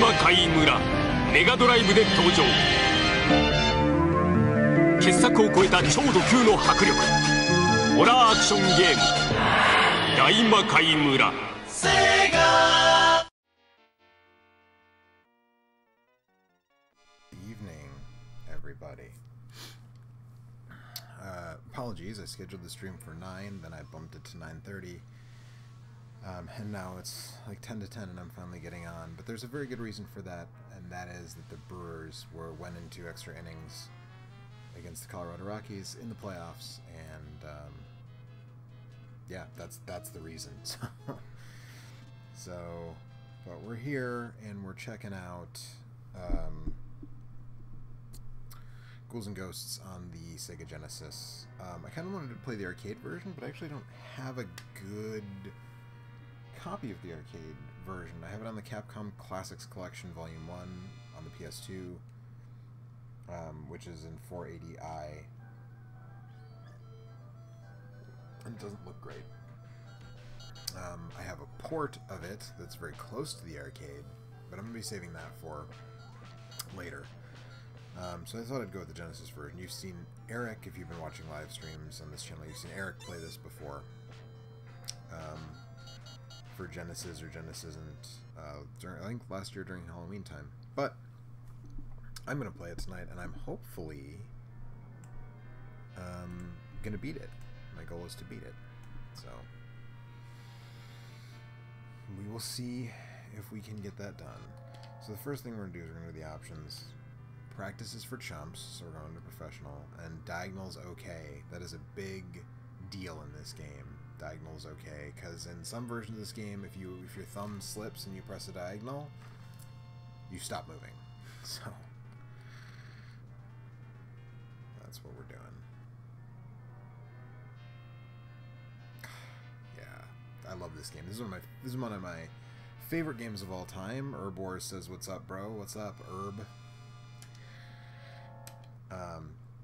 魔界村メガドライブで登場。傑作を超えた超ド級の迫力、ホラーアクションゲーム大魔界村。セガ Evening, everybody. Apologies, I scheduled the stream for 9, then I bumped it to 9:30. And now it's like 10 to 10 and I'm finally getting on. But there's a very good reason for that, and that is that the Brewers went into extra innings against the Colorado Rockies in the playoffs, and yeah, that's the reason. But we're here and we're checking out Ghouls and Ghosts on the Sega Genesis. I kind of wanted to play the arcade version, but I actually don't have a good copy of the arcade version. I have it on the Capcom Classics Collection Volume 1 on the PS2, which is in 480i. And it doesn't look great. I have a port of it that's very close to the arcade, but I'm going to be saving that for later. So I thought I'd go with the Genesis version. You've seen Eric, if you've been watching live streams on this channel, you've seen Eric play this before. For Genesis or Genesis isn't, I think last year during Halloween time. But I'm going to play it tonight, and I'm hopefully going to beat it. My goal is to beat it. So we will see if we can get that done. So the first thing we're going to do is we're going to do the options. Practice is for chumps, so we're going to professional, and diagonal's okay. That is a big deal in this game. Diagonal's okay, because in some versions of this game, if your thumb slips and you press a diagonal, you stop moving. So that's what we're doing. Yeah, I love this game. This is one of my favorite games of all time. Herbor says, "What's up, bro? What's up, Herb?"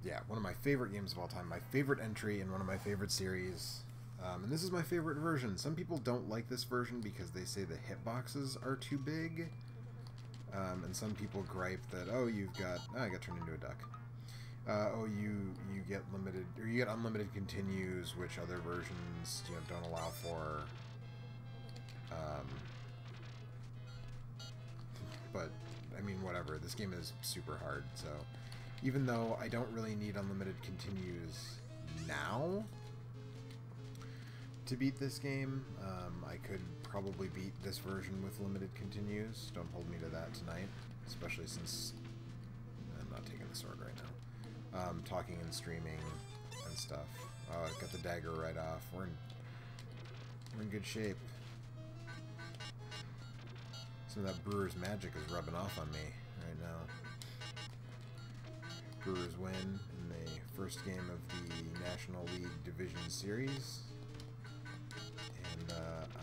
Yeah, one of my favorite games of all time. My favorite entry in one of my favorite series. And this is my favorite version. Some people don't like this version because they say the hitboxes are too big. And some people gripe that, oh, I got turned into a duck. Oh, you get limited, or you get unlimited continues, which other versions don't allow for. But I mean, whatever. This game is super hard, so even though I don't really need unlimited continues now to beat this game, I could probably beat this version with limited continues. Don't hold me to that tonight, especially since I'm not taking the sword right now. Talking and streaming and stuff. Oh, I got the dagger right off. We're in good shape. Some of that Brewer's magic is rubbing off on me right now. Brewers win in the first game of the National League Division Series. And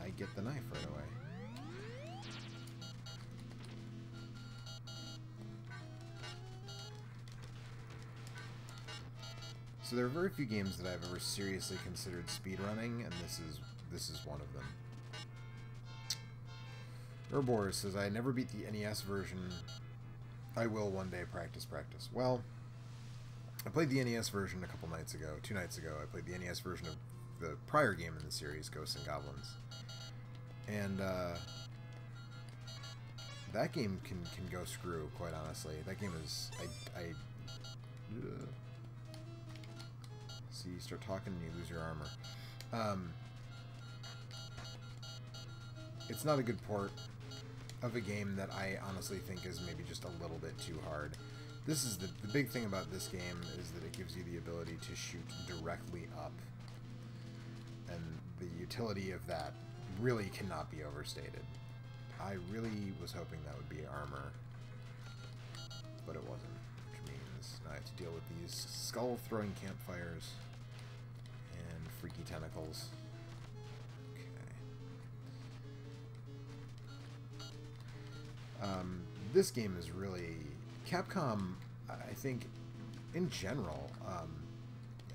I get the knife right away. So there are very few games that I've ever seriously considered speedrunning, and this is one of them. Herbor says, I never beat the NES version. I will one day. Practice. Well, I played the NES version a couple nights ago. 2 nights ago, I played the NES version of the prior game in the series, Ghosts and Goblins. And that game can go screw, quite honestly. That game is... See, you start talking and you lose your armor. It's not a good port of a game that I honestly think is maybe just a little bit too hard. This is the big thing about this game is that it gives you the ability to shoot directly up. And the utility of that really cannot be overstated. I really was hoping that would be armor, but it wasn't, which means I have to deal with these skull-throwing campfires and freaky tentacles. Okay. This game is really... Capcom, I think, in general... yeah,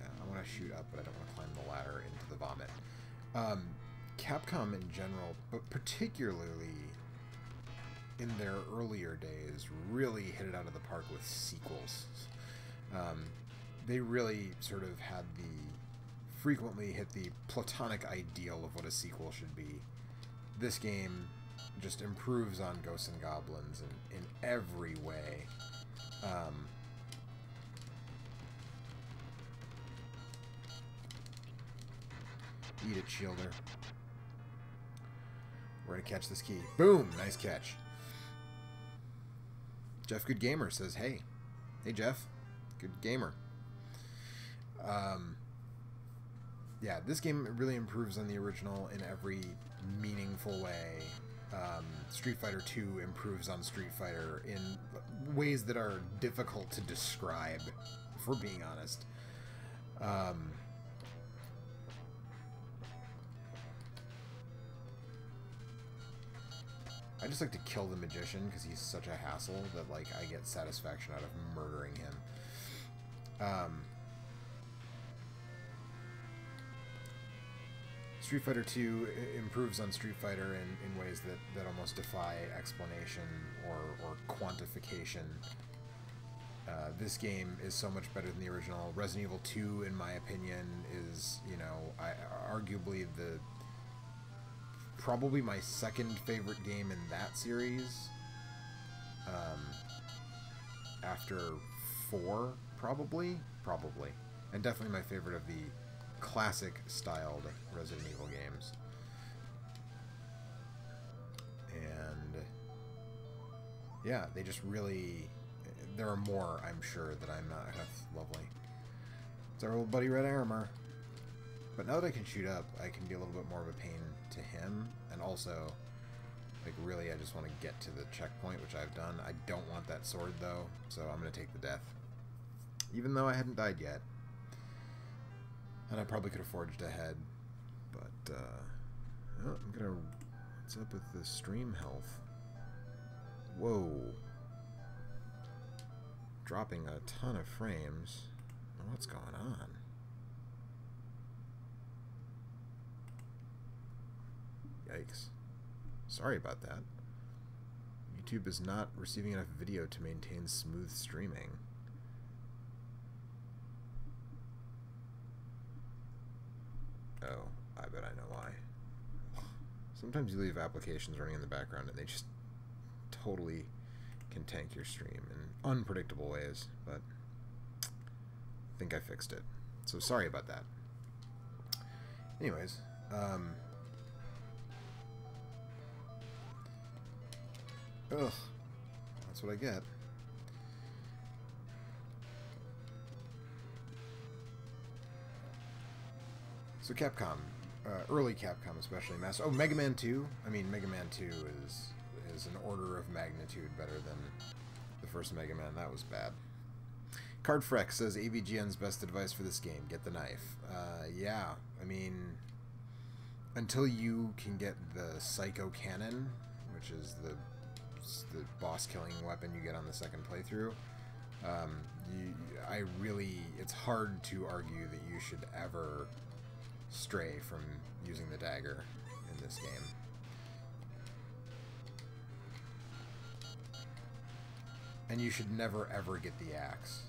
I want to shoot up, but I don't want to climb the ladder into the vomit. Capcom in general, but particularly in their earlier days, really hit it out of the park with sequels. They really sort of had frequently hit the platonic ideal of what a sequel should be. This game just improves on Ghosts and Goblins in every way. Eat it, Shielder. We're gonna catch this key. Boom! Nice catch. Jeff Good Gamer says, hey. Hey, Jeff. Good gamer. Yeah, this game really improves on the original in every meaningful way. Street Fighter 2 improves on Street Fighter in ways that are difficult to describe, if we're being honest. I just like to kill the magician because he's such a hassle that, like, I get satisfaction out of murdering him. Street Fighter 2 improves on Street Fighter in ways that almost defy explanation or quantification. This game is so much better than the original. Resident Evil 2, in my opinion, is, you know, arguably probably my second favorite game in that series. After 4, probably, and definitely my favorite of the classic styled Resident Evil games. And yeah, they just really, there are more, I'm sure, that I'm not. That's lovely. It's our old buddy Red Armor. But now that I can shoot up, I can be a little bit more of a pain to him, and also, like, really, I just want to get to the checkpoint, which I've done. I don't want that sword, though, so I'm going to take the death. Even though I hadn't died yet. And I probably could have forged ahead, but, oh, I'm gonna, what's up with the stream health? Whoa. Dropping a ton of frames. What's going on? Yikes. Sorry about that. YouTube is not receiving enough video to maintain smooth streaming. Oh, I bet I know why. Sometimes you leave applications running in the background and they just totally can tank your stream in unpredictable ways, but I think I fixed it. So sorry about that. Anyways, ugh, that's what I get. So Capcom, early Capcom especially, Mega Man 2. I mean, Mega Man 2 is an order of magnitude better than the first Mega Man. That was bad. Cardfreck says AVGN's best advice for this game: get the knife. Yeah, I mean, until you can get the Psycho Cannon, which is the boss killing weapon you get on the second playthrough. It's hard to argue that you should ever stray from using the dagger in this game. And you should never ever get the axe.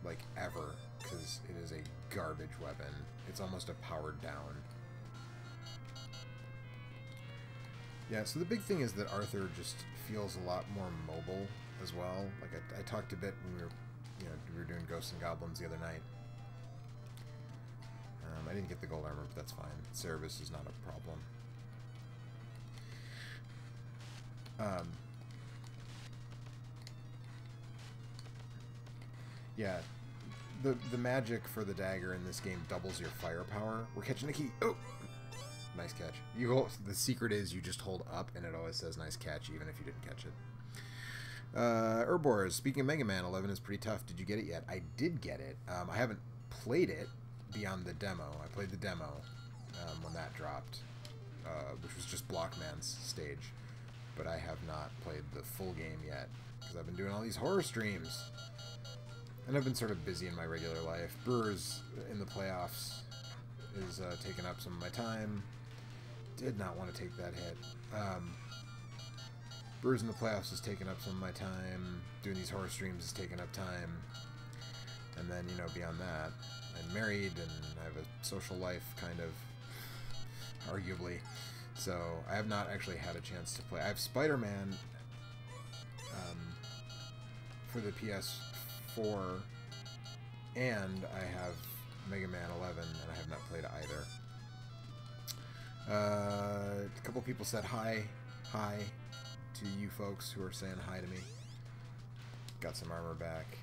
Like, ever. Because it is a garbage weapon. It's almost a powered down. Yeah, so the big thing is that Arthur just feels a lot more mobile as well. Like, I talked a bit when we were doing Ghosts and Goblins the other night. I didn't get the gold armor, but that's fine. Cerebus is not a problem. Yeah, the magic for the dagger in this game doubles your firepower. We're catching a key. Oh, nice catch. The secret is you just hold up, and it always says "nice catch" even if you didn't catch it. Urbors, speaking of Mega Man, 11 is pretty tough. Did you get it yet? I did get it. I haven't played it beyond the demo. I played the demo when that dropped, which was just Blockman's stage. But I have not played the full game yet, because I've been doing all these horror streams. And I've been sort of busy in my regular life. Brewers in the playoffs is taking up some of my time. Did not want to take that hit. Brewers in the Playoffs has taken up some of my time. Doing these horror streams has taken up time. And then, you know, beyond that, I'm married and I have a social life, kind of, arguably. So I have not actually had a chance to play. I have Spider-Man for the PS4, and I have Mega Man 11, and I have not played either. A couple people said hi to you folks who are saying hi to me. Got some armor back.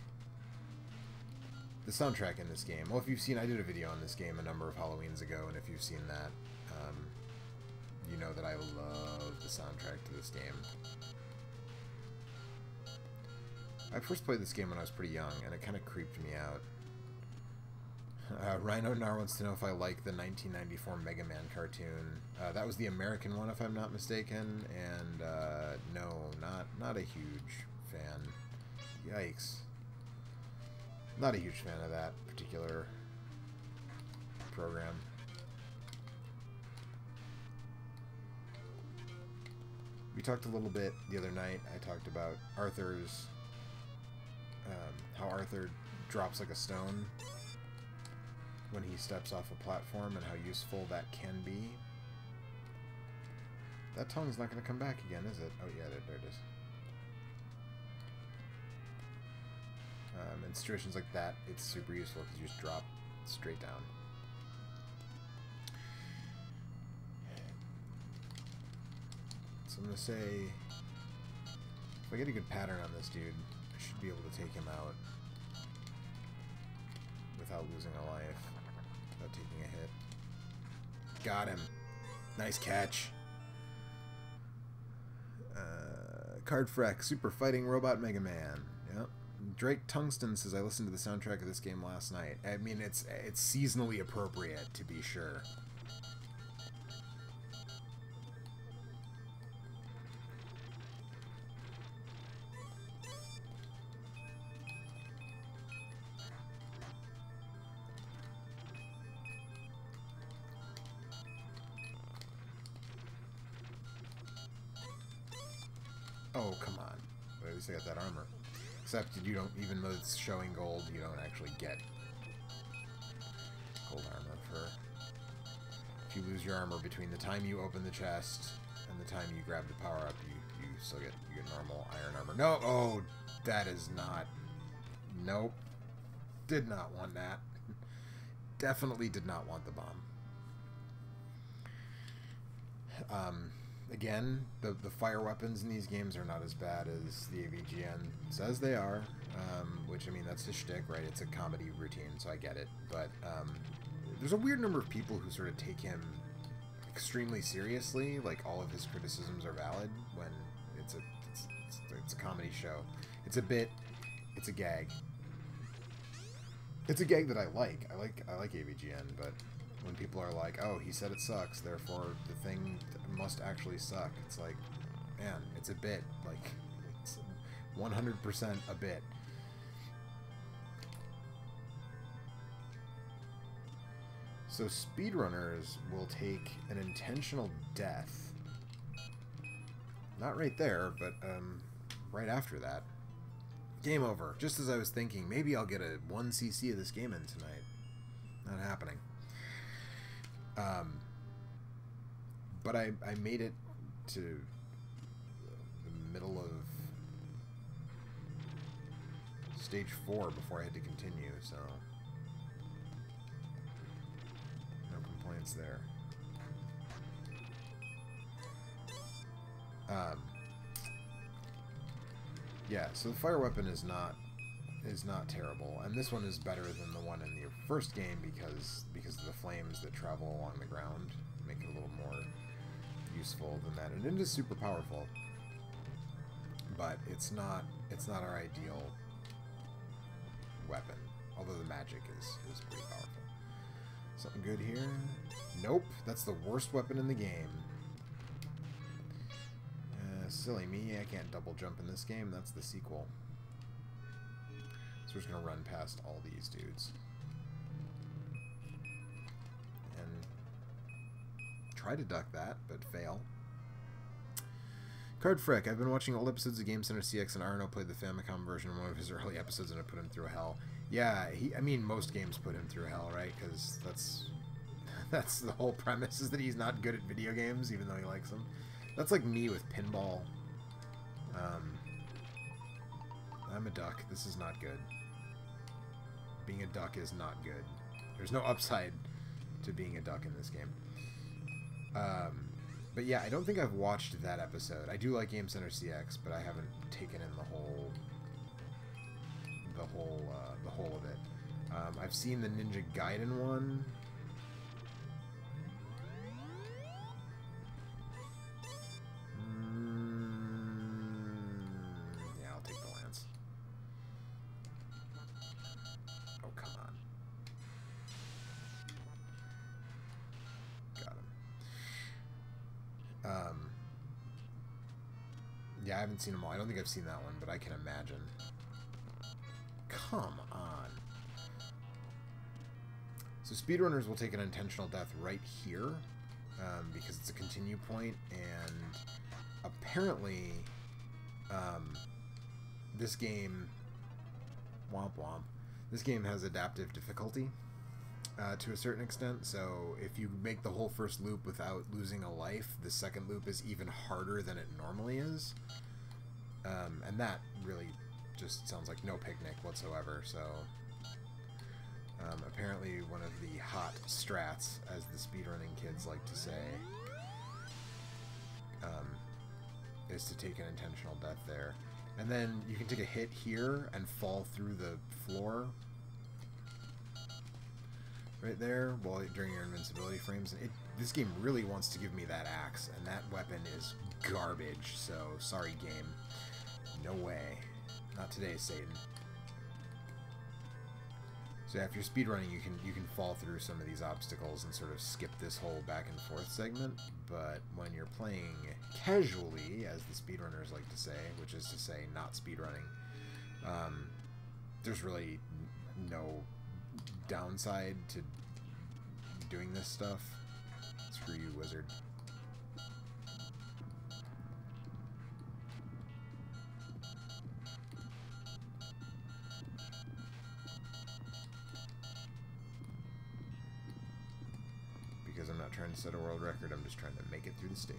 The soundtrack in this game. Well, if you've seen, I did a video on this game a number of Halloweens ago, and if you've seen that, you know that I love the soundtrack to this game. I first played this game when I was pretty young, and it kind of creeped me out. Rhino Nar wants to know if I like the 1994 Mega Man cartoon. That was the American one, if I'm not mistaken, and no, not a huge fan. Yikes. Not a huge fan of that particular program. We talked a little bit the other night. I talked about Arthur's, how Arthur drops like a stone when he steps off a platform and how useful that can be. That tongue's not going to come back again, is it? Oh yeah, there it is. In situations like that, it's super useful because you just drop straight down. So I'm going to say, if I get a good pattern on this dude, I should be able to take him out without losing a life, without taking a hit. Got him. Nice catch. Cardfreck, Super Fighting Robot Mega Man. Yep. Drake Tungsten says, I listened to the soundtrack of this game last night. I mean, it's seasonally appropriate, to be sure. Oh, come on. But at least I got that armor. Except you don't, even though it's showing gold, you don't actually get gold armor for... If you lose your armor between the time you open the chest and the time you grab the power-up, you still get, you get normal iron armor. No! Oh, that is not... Nope. Did not want that. Definitely did not want the bomb. Again, the fire weapons in these games are not as bad as the AVGN says they are, which, I mean, that's the shtick, right? It's a comedy routine, so I get it. But there's a weird number of people who sort of take him extremely seriously, like all of his criticisms are valid, when it's a comedy show. It's a bit, it's a gag. It's a gag that I like. I like AVGN, but when people are like, oh, he said it sucks, therefore the thing must actually suck. It's like, man, it's a bit. Like, it's 100% a bit. So speedrunners will take an intentional death. Not right there, but right after that. Game over. Just as I was thinking, maybe I'll get a 1cc of this game in tonight. Not happening. But I made it to the middle of stage 4 before I had to continue, so no complaints there. Yeah, so the fire weapon is not terrible, and this one is better than the one in the first game because of the flames that travel along the ground make it a little more useful than that. And it is super powerful, but it's not our ideal weapon, although the magic is pretty powerful. Something good here? Nope, that's the worst weapon in the game. Silly me, I can't double jump in this game. That's the sequel. So we're just going to run past all these dudes. And try to duck that, but fail. Card Frick, I've been watching old episodes of Game Center CX, and Arno played the Famicom version in one of his early episodes, and it put him through hell. Yeah, I mean, most games put him through hell, right? Because that's the whole premise, is that he's not good at video games, even though he likes them. That's like me with pinball. I'm a duck. This is not good. Being a duck is not good. There's no upside to being a duck in this game. But yeah, I don't think I've watched that episode. I do like Game Center CX, but I haven't taken in the whole of it. I've seen the Ninja Gaiden one. Yeah, I'll take the lance. Oh, come on. Got him. Yeah, I haven't seen them all. I don't think I've seen that one, but I can imagine. Come on. So speedrunners will take an intentional death right here, because it's a continue point, and apparently this game, womp womp, this game has adaptive difficulty to a certain extent, so if you make the whole first loop without losing a life, the second loop is even harder than it normally is, and that really just sounds like no picnic whatsoever. So apparently one of the hot strats, as the speedrunning kids like to say, is to take an intentional death there. And then you can take a hit here and fall through the floor right there during your invincibility frames. This game really wants to give me that axe, and that weapon is garbage, so sorry game. No way. Not today, Satan. So yeah, if you're speedrunning, you can fall through some of these obstacles and sort of skip this whole back and forth segment, but when you're playing casually, as the speedrunners like to say, which is to say not speedrunning, there's really no downside to doing this stuff. Screw you, wizard. Because I'm not trying to set a world record, I'm just trying to make it through the stage.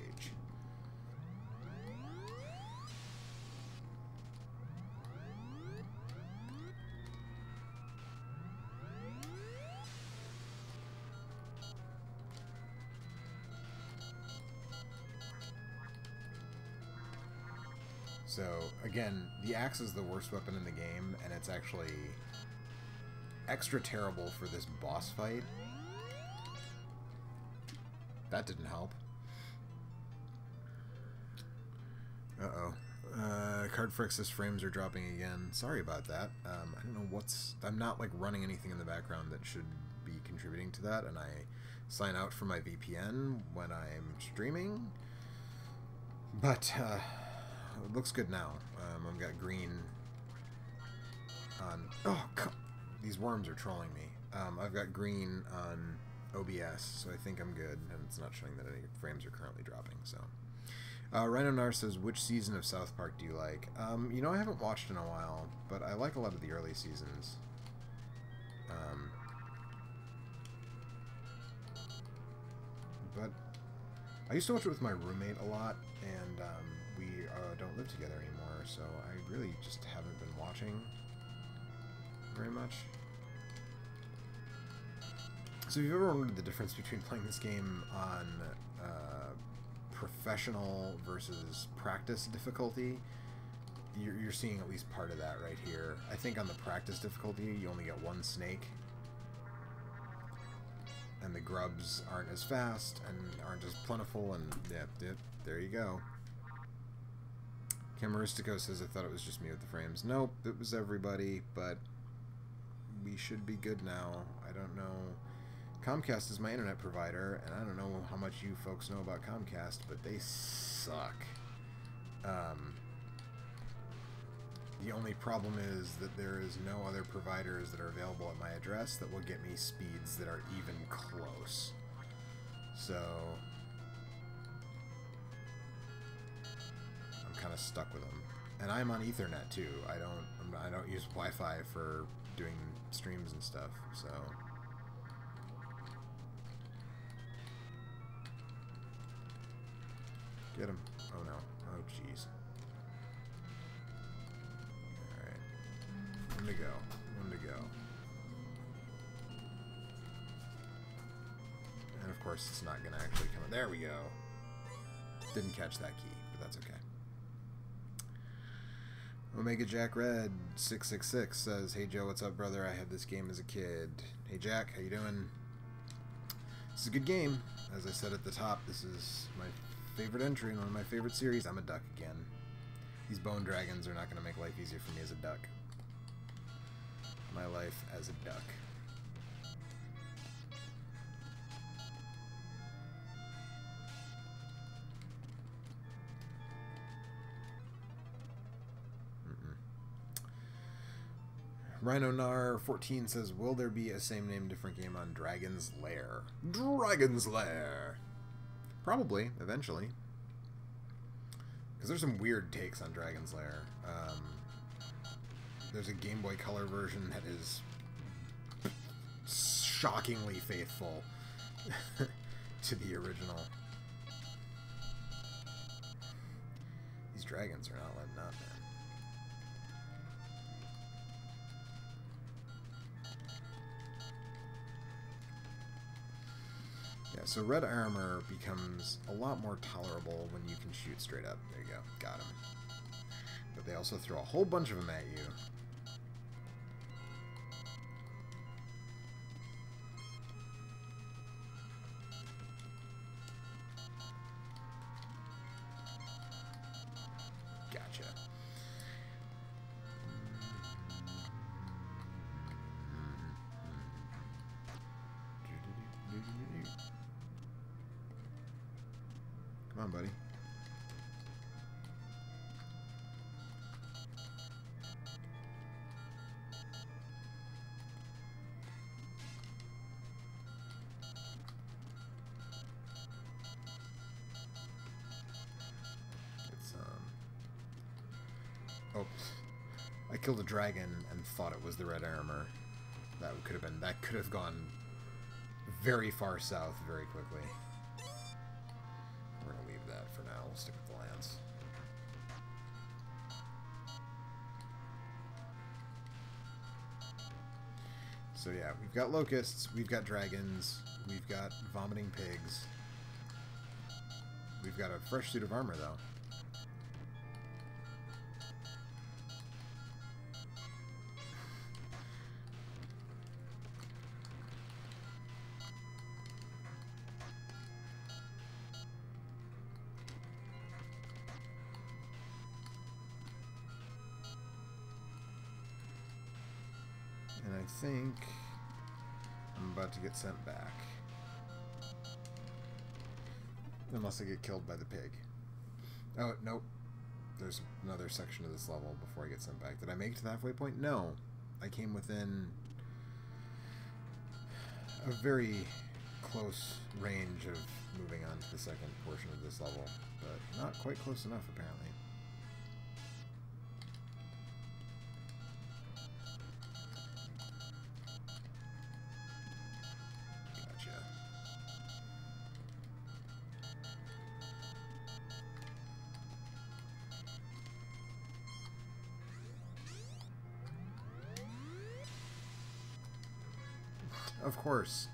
So, again, the axe is the worst weapon in the game, and it's actually extra terrible for this boss fight. That didn't help. Uh-oh. Card Frix's frames are dropping again. Sorry about that. I don't know what's... I'm not, like, running anything in the background that should be contributing to that, and I sign out from my VPN when I'm streaming. But, it looks good now. I've got green on... Oh, these worms are trolling me. I've got green on OBS, so I think I'm good, and it's not showing that any frames are currently dropping, so... Rhino Nar says, which season of South Park do you like? You know, I haven't watched in a while, but I like a lot of the early seasons. But I used to watch it with my roommate a lot, and we don't live together anymore, so I really just haven't been watching very much. So if you've ever wondered the difference between playing this game on professional versus practice difficulty, you're seeing at least part of that right here. I think on the practice difficulty, you only get one snake, and the grubs aren't as fast and aren't as plentiful, and yeah, there you go. Camaristico says, I thought it was just me with the frames. Nope, it was everybody, but we should be good now. I don't know. Comcast is my internet provider, and I don't know how much you folks know about Comcast, but they suck. The only problem is that there is no other providers that are available at my address that will get me speeds that are even close. So... kind of stuck with them. And I'm on Ethernet too. I don't use Wi-Fi for doing streams and stuff. So get him. Oh no. Oh jeez. All right. One to go. One to go. And of course, it's not going to actually come. There we go. Didn't catch that key, but that's okay. Omega Jack Red 666 says, "Hey Joe, what's up, brother? I had this game as a kid." Hey Jack, how you doing? This is a good game. As I said at the top, this is my favorite entry in one of my favorite series. I'm a duck again. These bone dragons are not going to make life easier for me as a duck. My life as a duck. RhinoNar14 says, "Will there be a same name, different game on Dragon's Lair?" Dragon's Lair! Probably, eventually. Because there's some weird takes on Dragon's Lair. There's a Game Boy Color version that is shockingly faithful to the original. These dragons are not letting up, man. Yeah, so red armor becomes a lot more tolerable when you can shoot straight up. There you go. Got him. But they also throw a whole bunch of them at you. Gotcha. Come on, buddy. It's oh, I killed a dragon and thought it was the red armor. That could have gone very far south very quickly. We're gonna leave that for now. We'll stick with the lance. So yeah, we've got locusts, we've got dragons, we've got vomiting pigs. We've got a fresh suit of armor though. And I think I'm about to get sent back. Unless I get killed by the pig. Oh, nope. There's another section of this level before I get sent back. Did I make it to the halfway point? No. I came within a very close range of moving on to the second portion of this level, but not quite close enough, apparently. Of course.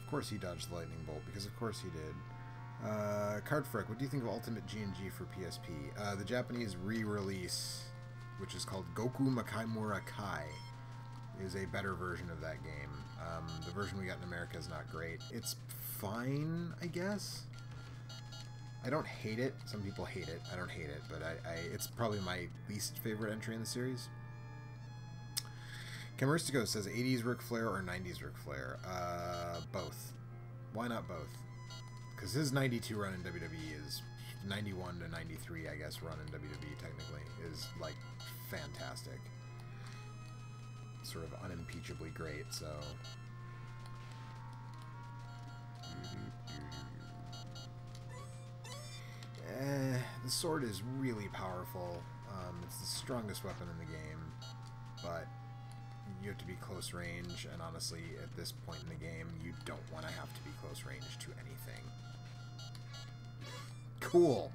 Of course he dodged the lightning bolt, because of course he did. Cardfrick, what do you think of Ultimate G&G for PSP? The Japanese re-release, which is called Goku Makaimura Kai, is a better version of that game. The version we got in America is not great. It's fine, I guess. I don't hate it. Some people hate it. I don't hate it, but it's probably my least favorite entry in the series. Camaristico says 80s Ric Flair or 90s Ric Flair? Both. Why not both? Because his 92 run in WWE is 91 to 93, I guess, run in WWE technically, is like fantastic. Sort of unimpeachably great, so sword is really powerful. It's the strongest weapon in the game, but you have to be close range, and honestly, at this point in the game, you don't want to have to be close range to anything. Cool.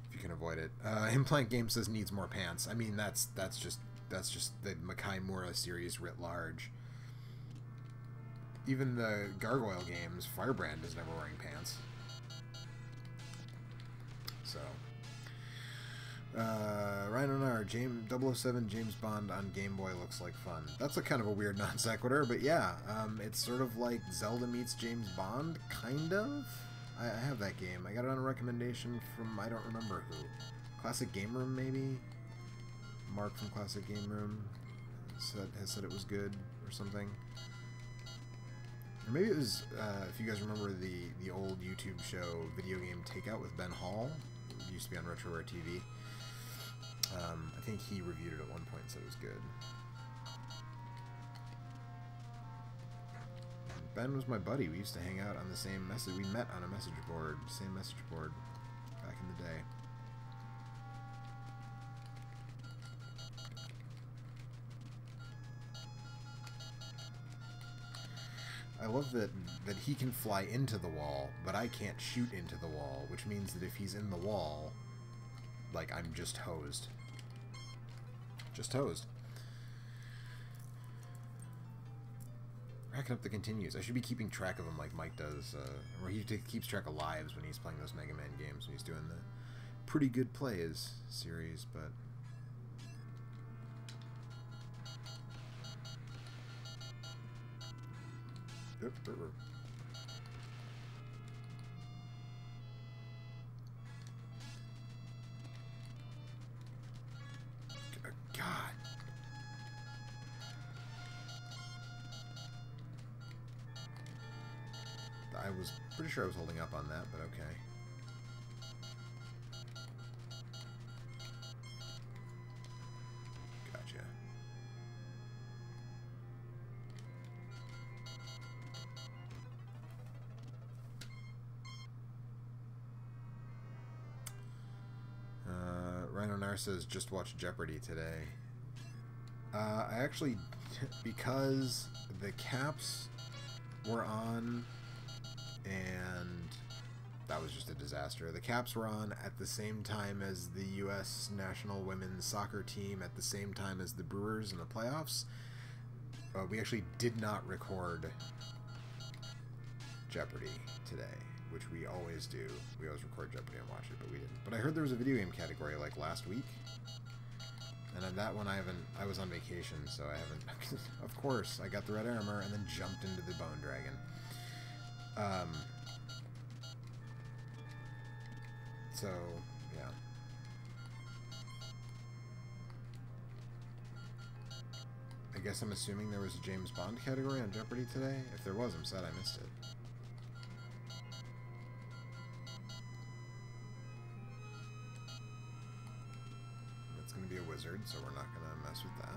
If you can avoid it. Implant Game says needs more pants. I mean, that's just the Makai Mura series writ large. Even the Gargoyle games, Firebrand is never wearing pants. So, Ryan Onar, 007 James Bond on Game Boy looks like fun. That's a kind of a weird non sequitur, but yeah, it's sort of like Zelda meets James Bond, kind of. I have that game. I got it on a recommendation from, I don't remember who. Classic Game Room, maybe? Mark from Classic Game Room has said it was good, or something. Or maybe it was, if you guys remember the old YouTube show, Video Game Takeout with Ben Hall. It used to be on RetroWare TV. I think he reviewed it at one point and said it was good. Ben was my buddy. We used to hang out on the same message. We met on a message board, same message board, back in the day. I love that he can fly into the wall, but I can't shoot into the wall, which means that if he's in the wall, like, I'm just hosed. Just hosed. Racking up the continues. I should be keeping track of them like Mike does, or he keeps track of lives when he's playing those Mega Man games, when he's doing the Pretty Good Plays series, but... God. I was pretty sure I was holding up on that, but okay. Gotcha. Rhino Nar says, just watch Jeopardy today. I actually, because the caps were on, and that was just a disaster. The caps were on at the same time as the U.S. national women's soccer team, at the same time as the Brewers in the playoffs. We actually did not record Jeopardy today, which we always do. We always record Jeopardy and watch it, but we didn't. But I heard there was a video game category like last week, and on that one I was on vacation, so I haven't. Of course, I got the red armor and then jumped into the Bone Dragon. So yeah. I guess I'm assuming there was a James Bond category on Jeopardy today. If there was, I'm sad I missed it. That's going to be a wizard, so we're not going to mess with that.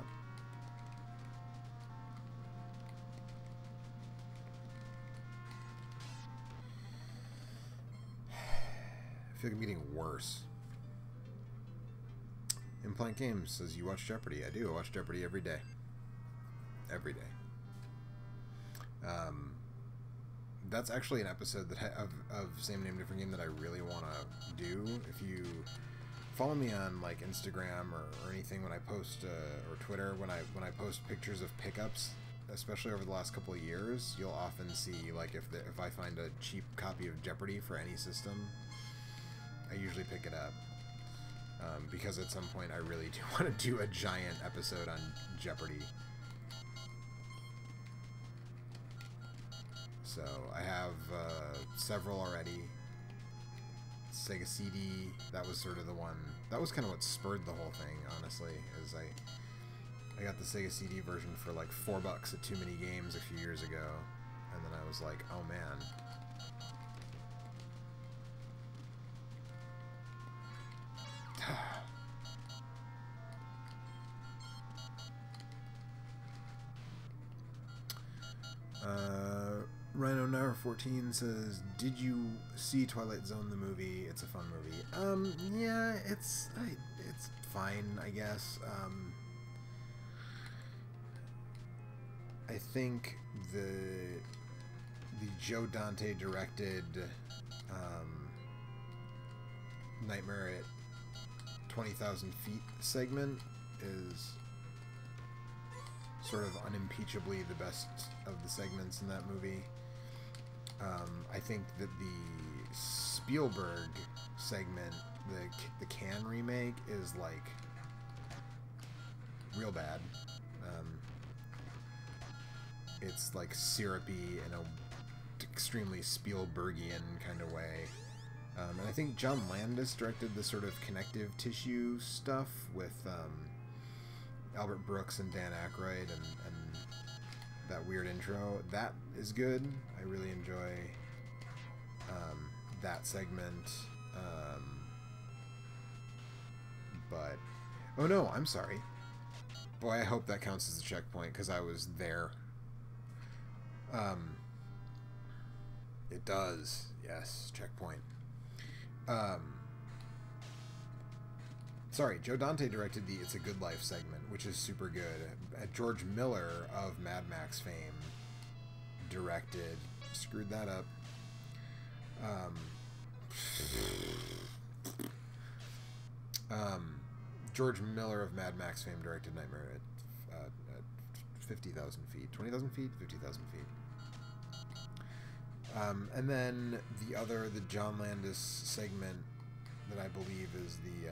I feel like I'm getting worse. Implant Games says, you watch Jeopardy. I do. I watch Jeopardy every day. Every day. That's actually an episode that of Same Name Different Game that I really want to do. If you follow me on like Instagram or anything when I post or Twitter when I post pictures of pickups, especially over the last couple of years, you'll often see like if I find a cheap copy of Jeopardy for any system, I usually pick it up. Because at some point I really do want to do a giant episode on Jeopardy. So I have several already. Sega CD, that was sort of the one. That was kind of what spurred the whole thing, honestly. Is I got the Sega CD version for like $4 at Too Many Games a few years ago, and then I was like, oh man. Rhino Nair 14 says, "Did you see Twilight Zone the movie? It's a fun movie." Yeah, it's fine, I guess. I think the Joe Dante directed Nightmare at 20,000 Feet segment is sort of unimpeachably the best of the segments in that movie. I think that the Spielberg segment, the Can remake, is like real bad. It's like syrupy in a extremely Spielbergian kind of way. And I think John Landis directed the sort of connective tissue stuff with Albert Brooks and Dan Aykroyd and that weird intro. That is good. I really enjoy that segment. But oh no, I'm sorry. Boy, I hope that counts as a checkpoint because I was there. It does. Yes, checkpoint. Sorry, Joe Dante directed the It's a Good Life segment, which is super good. George Miller of Mad Max fame directed... Screwed that up. George Miller of Mad Max fame directed Nightmare at 50,000 feet. 20,000 feet? 50,000 feet. And then the John Landis segment that I believe is the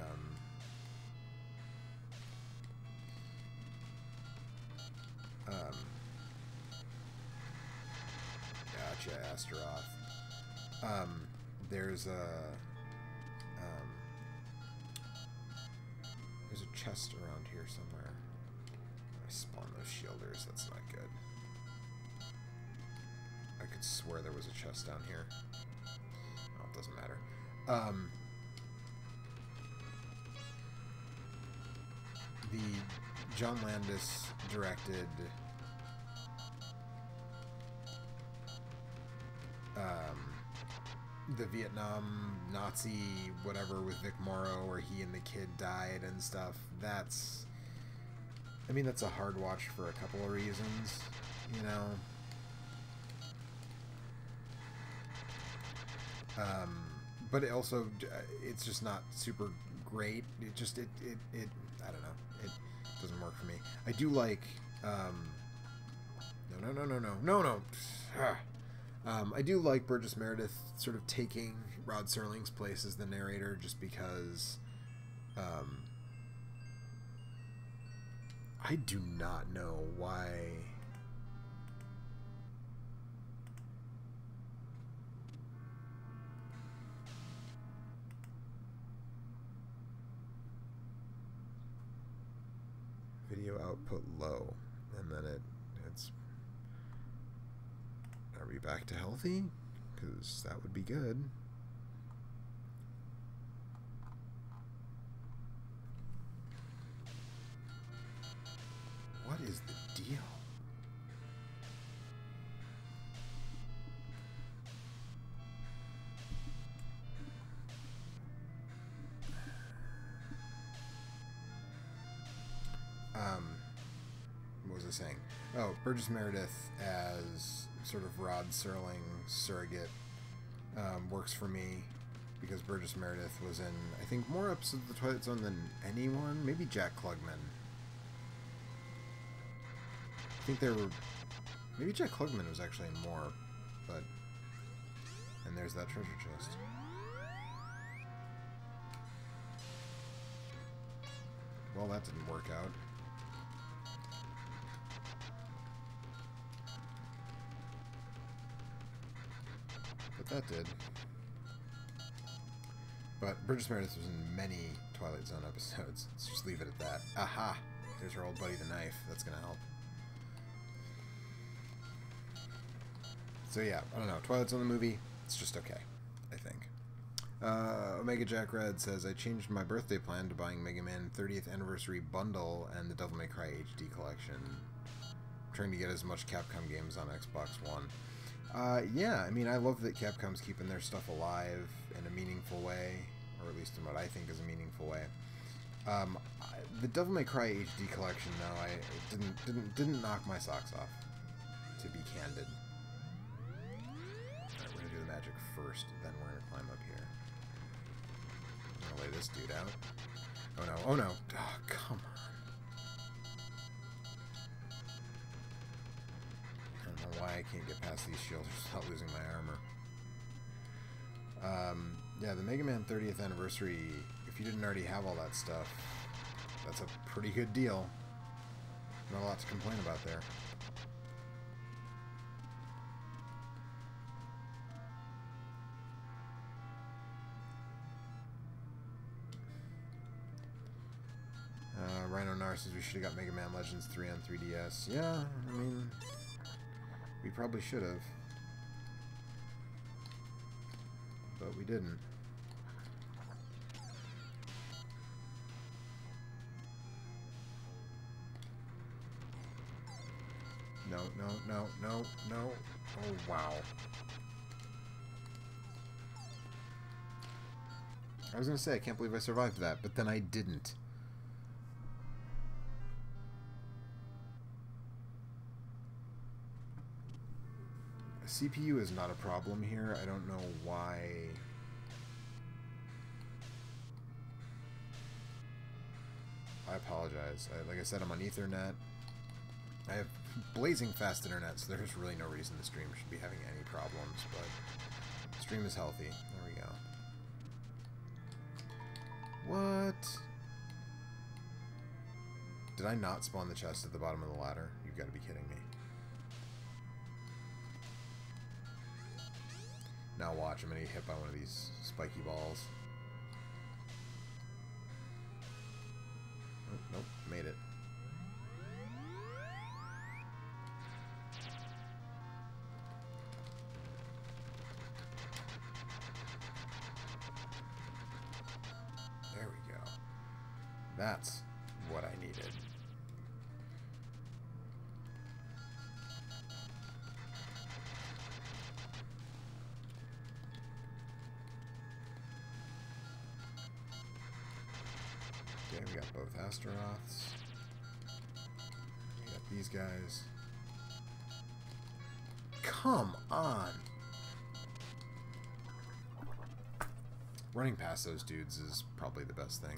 gotcha, Astaroth. There's a chest around here somewhere. I spawned those shielders, that's not good. I could swear there was a chest down here. Oh, it doesn't matter. The John Landis directed the Vietnam Nazi whatever with Vic Morrow where he and the kid died and stuff. That's a hard watch for a couple of reasons, you know. But it also, it's just not super great. It just, I don't know. It doesn't work for me. I do like, no. I do like Burgess Meredith sort of taking Rod Serling's place as the narrator just because, I do not know why... Video output low, and then it's... Are we back to healthy? Because that would be good. What is the deal? What was I saying? Oh, Burgess Meredith as sort of Rod Serling surrogate works for me because Burgess Meredith was in, I think, more episodes of The Twilight Zone than anyone. Maybe Jack Klugman. I think there were... Maybe Jack Klugman was actually in more, but... And there's that treasure chest. Well, that didn't work out. But that did. But Burgess Meredith was in many Twilight Zone episodes. Let's just leave it at that. Aha! There's her old buddy the knife. That's gonna help. So yeah, I don't know. Twilight Zone the movie, it's just okay, I think. Omega Jack Red says, I changed my birthday plan to buying Mega Man 30th Anniversary Bundle and the Devil May Cry HD Collection. I'm trying to get as much Capcom games on Xbox One. Yeah, I mean, I love that Capcom's keeping their stuff alive in a meaningful way, or at least in what I think is a meaningful way. The Devil May Cry HD collection, though, it didn't knock my socks off, to be candid. Alright, we're gonna do the magic first, then we're gonna climb up here. I'm gonna lay this dude out. Oh no, oh no! Oh, come on. I don't know why I can't get past these shields without losing my armor. Yeah, the Mega Man 30th anniversary, if you didn't already have all that stuff, that's a pretty good deal. Not a lot to complain about there. Rhino Nar says we should have got Mega Man Legends 3 on 3DS. Yeah, I mean, we probably should have. But we didn't. No, no, no, no, no. Oh, wow. I was going to say, I can't believe I survived that, but then I didn't. CPU is not a problem here. I don't know why. I apologize. Like I said, I'm on Ethernet. I have blazing fast internet, so there's really no reason the stream should be having any problems, but the stream is healthy. There we go. What? Did I not spawn the chest at the bottom of the ladder? You've got to be kidding me. Now watch, I'm going to get hit by one of these spiky balls. Oh, nope, made it. There we go. That's what I needed. Okay, we got both Astaroths. We got these guys. Come on! Running past those dudes is probably the best thing.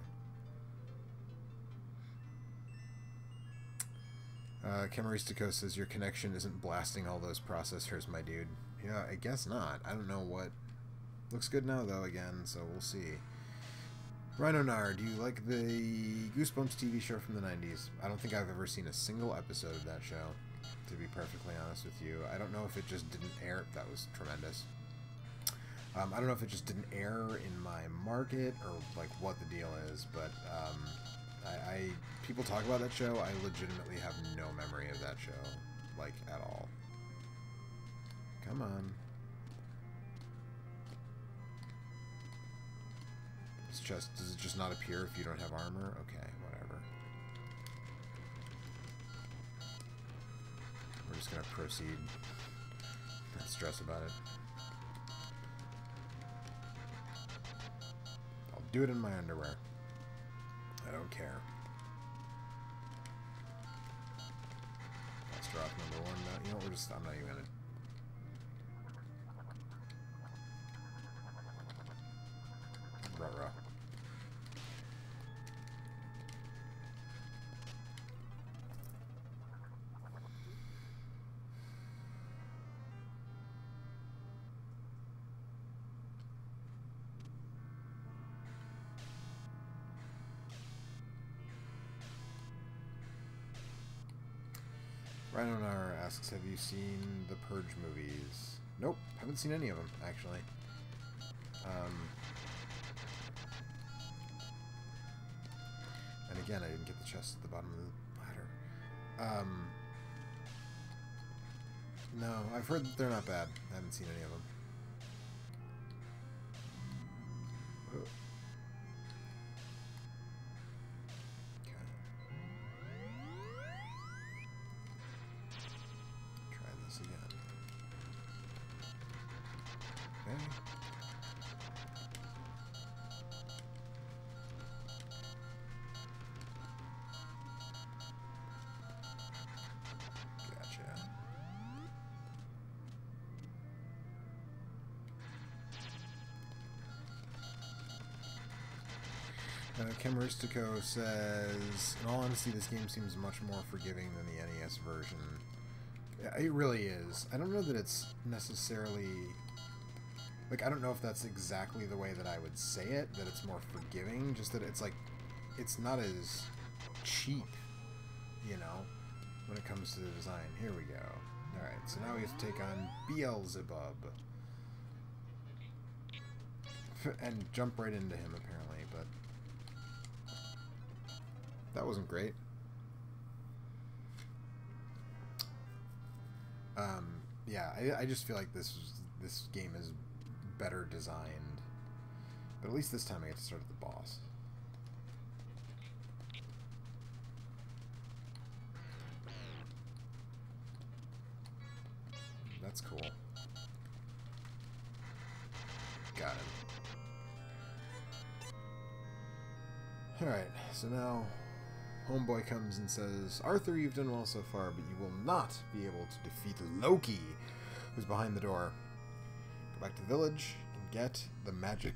Camaristiko says your connection isn't blasting all those processors, my dude. Yeah, I guess not. I don't know what... Looks good now, though, again, so we'll see. Rhino Nar, do you like the Goosebumps TV show from the 90s? I don't think I've ever seen a single episode of that show, to be perfectly honest with you. I don't know if it just didn't air... That was tremendous. I don't know if it just didn't air in my market or like what the deal is, but people talk about that show. I legitimately have no memory of that show, like, at all. Come on. Does it just not appear if you don't have armor? Okay, whatever. We're just gonna proceed. Not stress about it. I'll do it in my underwear. I don't care. Let's drop number one. You know what? I'm not even gonna. Ruh-roh. Rhino Nar asks, have you seen the Purge movies? Nope, haven't seen any of them, actually. And again, I didn't get the chest at the bottom of the ladder. No, I've heard that they're not bad. I haven't seen any of them. Oh. Camaristico says, in all honesty, this game seems much more forgiving than the NES version. It really is. I don't know that it's necessarily... Like, I don't know if that's exactly the way that I would say it, that it's more forgiving, just that it's like, it's not as cheap, you know, when it comes to the design. Here we go. Alright, so now we have to take on Beelzebub. And jump right into him, apparently, but... that wasn't great. Yeah, I just feel like this game is better designed. But at least this time I get to start at the boss. That's cool. Got it. Alright, so now Homeboy comes and says, Arthur, you've done well so far, but you will not be able to defeat Loki, who's behind the door. Go back to the village and get the magic,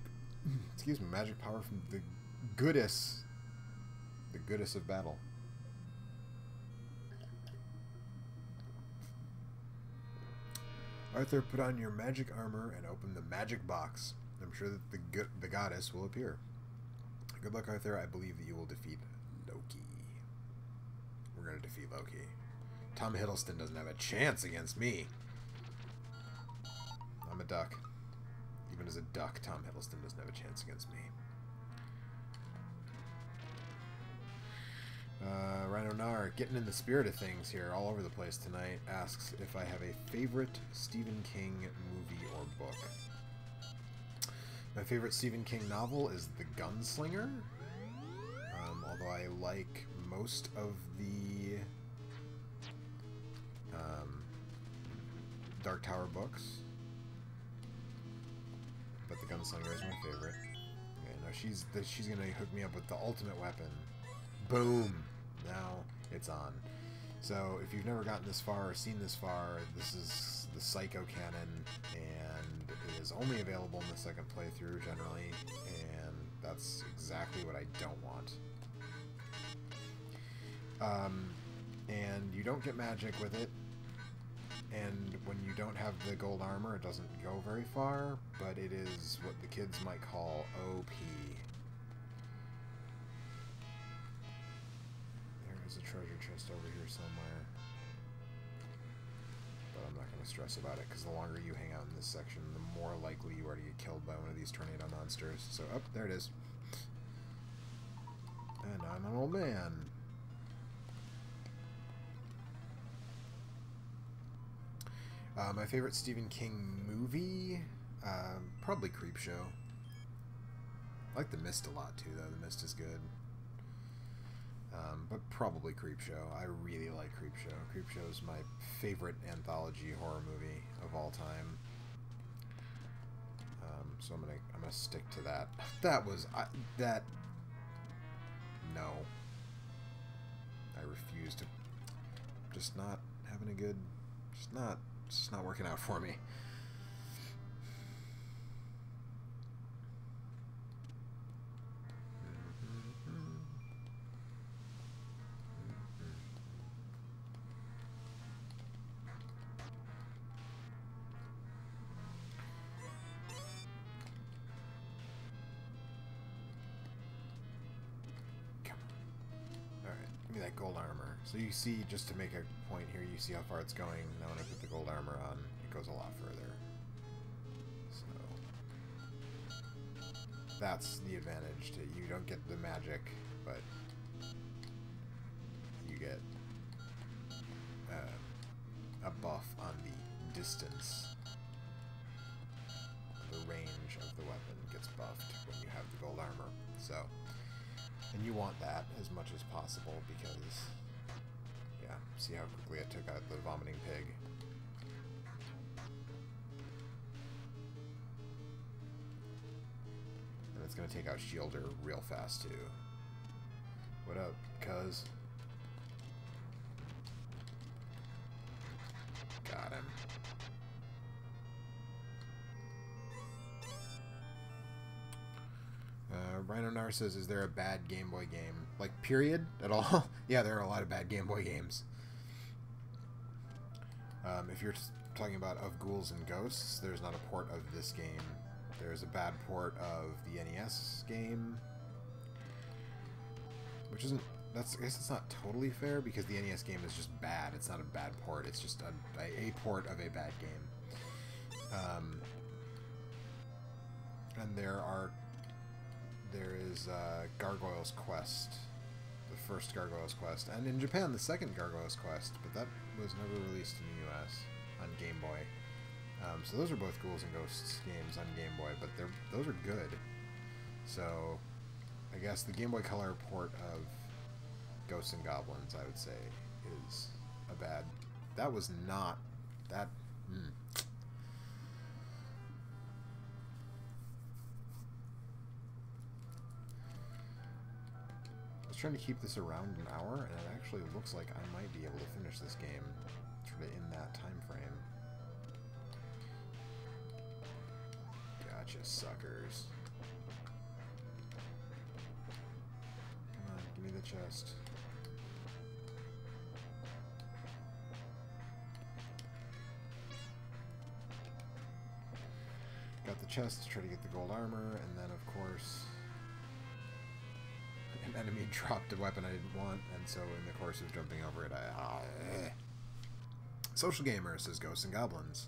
magic power from the goddess of battle. Arthur, put on your magic armor and open the magic box. I'm sure that the goddess will appear. Good luck, Arthur. I believe that you will defeat Loki. We're going to defeat Loki. Tom Hiddleston doesn't have a chance against me. I'm a duck. Even as a duck, Tom Hiddleston doesn't have a chance against me. Rhino Nar, getting in the spirit of things here all over the place tonight, asks if I have a favorite Stephen King movie or book. My favorite Stephen King novel is The Gunslinger, although I like most of the Dark Tower books, but The Gunslinger is my favorite. Okay, now she's gonna hook me up with the ultimate weapon. Boom! Now it's on. So if you've never gotten this far or seen this far, this is the Psycho canon, and it is only available in the second playthrough generally, and that's exactly what I don't want. And you don't get magic with it, and when you don't have the gold armor, it doesn't go very far, but it is what the kids might call OP. There's a treasure chest over here somewhere, but I'm not going to stress about it, because the longer you hang out in this section, the more likely you are to get killed by one of these tornado monsters. So, oh, there it is. And I'm an old man. My favorite Stephen King movie? Probably Creepshow. I like The Mist a lot, too, though. The Mist is good. But probably Creepshow. I really like Creepshow. Creepshow is my favorite anthology horror movie of all time. So I'm gonna stick to that. No. I refuse to. Just not having a good. Just not working out for me. That gold armor. So you see, just to make a point here, you see how far it's going. Now when I put the gold armor on, it goes a lot further. So that's the advantage to you don't get the magic, but you get a buff on the distance. The range of the weapon gets buffed when you have the gold armor. So. And you want that as much as possible because, yeah, see how quickly I took out the vomiting pig. And it's going to take out Shielder real fast, too. What up, cuz? Got him. Rhino Nar says, is there a bad Game Boy game? Like, period? At all? Yeah, there are a lot of bad Game Boy games. If you're talking about of Ghouls and Ghosts, there's not a port of this game. There's a bad port of the NES game, which isn't... I guess it's not totally fair, because the NES game is just bad. It's not a bad port. It's just a port of a bad game. And there is Gargoyle's Quest, the first Gargoyle's Quest, and in Japan the second Gargoyle's Quest, but that was never released in the US on Game Boy. So those are both Ghouls and Ghosts games on Game Boy, but those are good. So I guess the Game Boy Color port of Ghosts and Goblins, I would say, is a bad... That was not... That... I was trying to keep this around an hour, and it actually looks like I might be able to finish this game sort of in that time frame. Gotcha, suckers. Come on, give me the chest. Got the chest to try to get the gold armor, and then of course an enemy dropped a weapon I didn't want, and so in the course of jumping over it, Social Gamer says Ghosts and Goblins.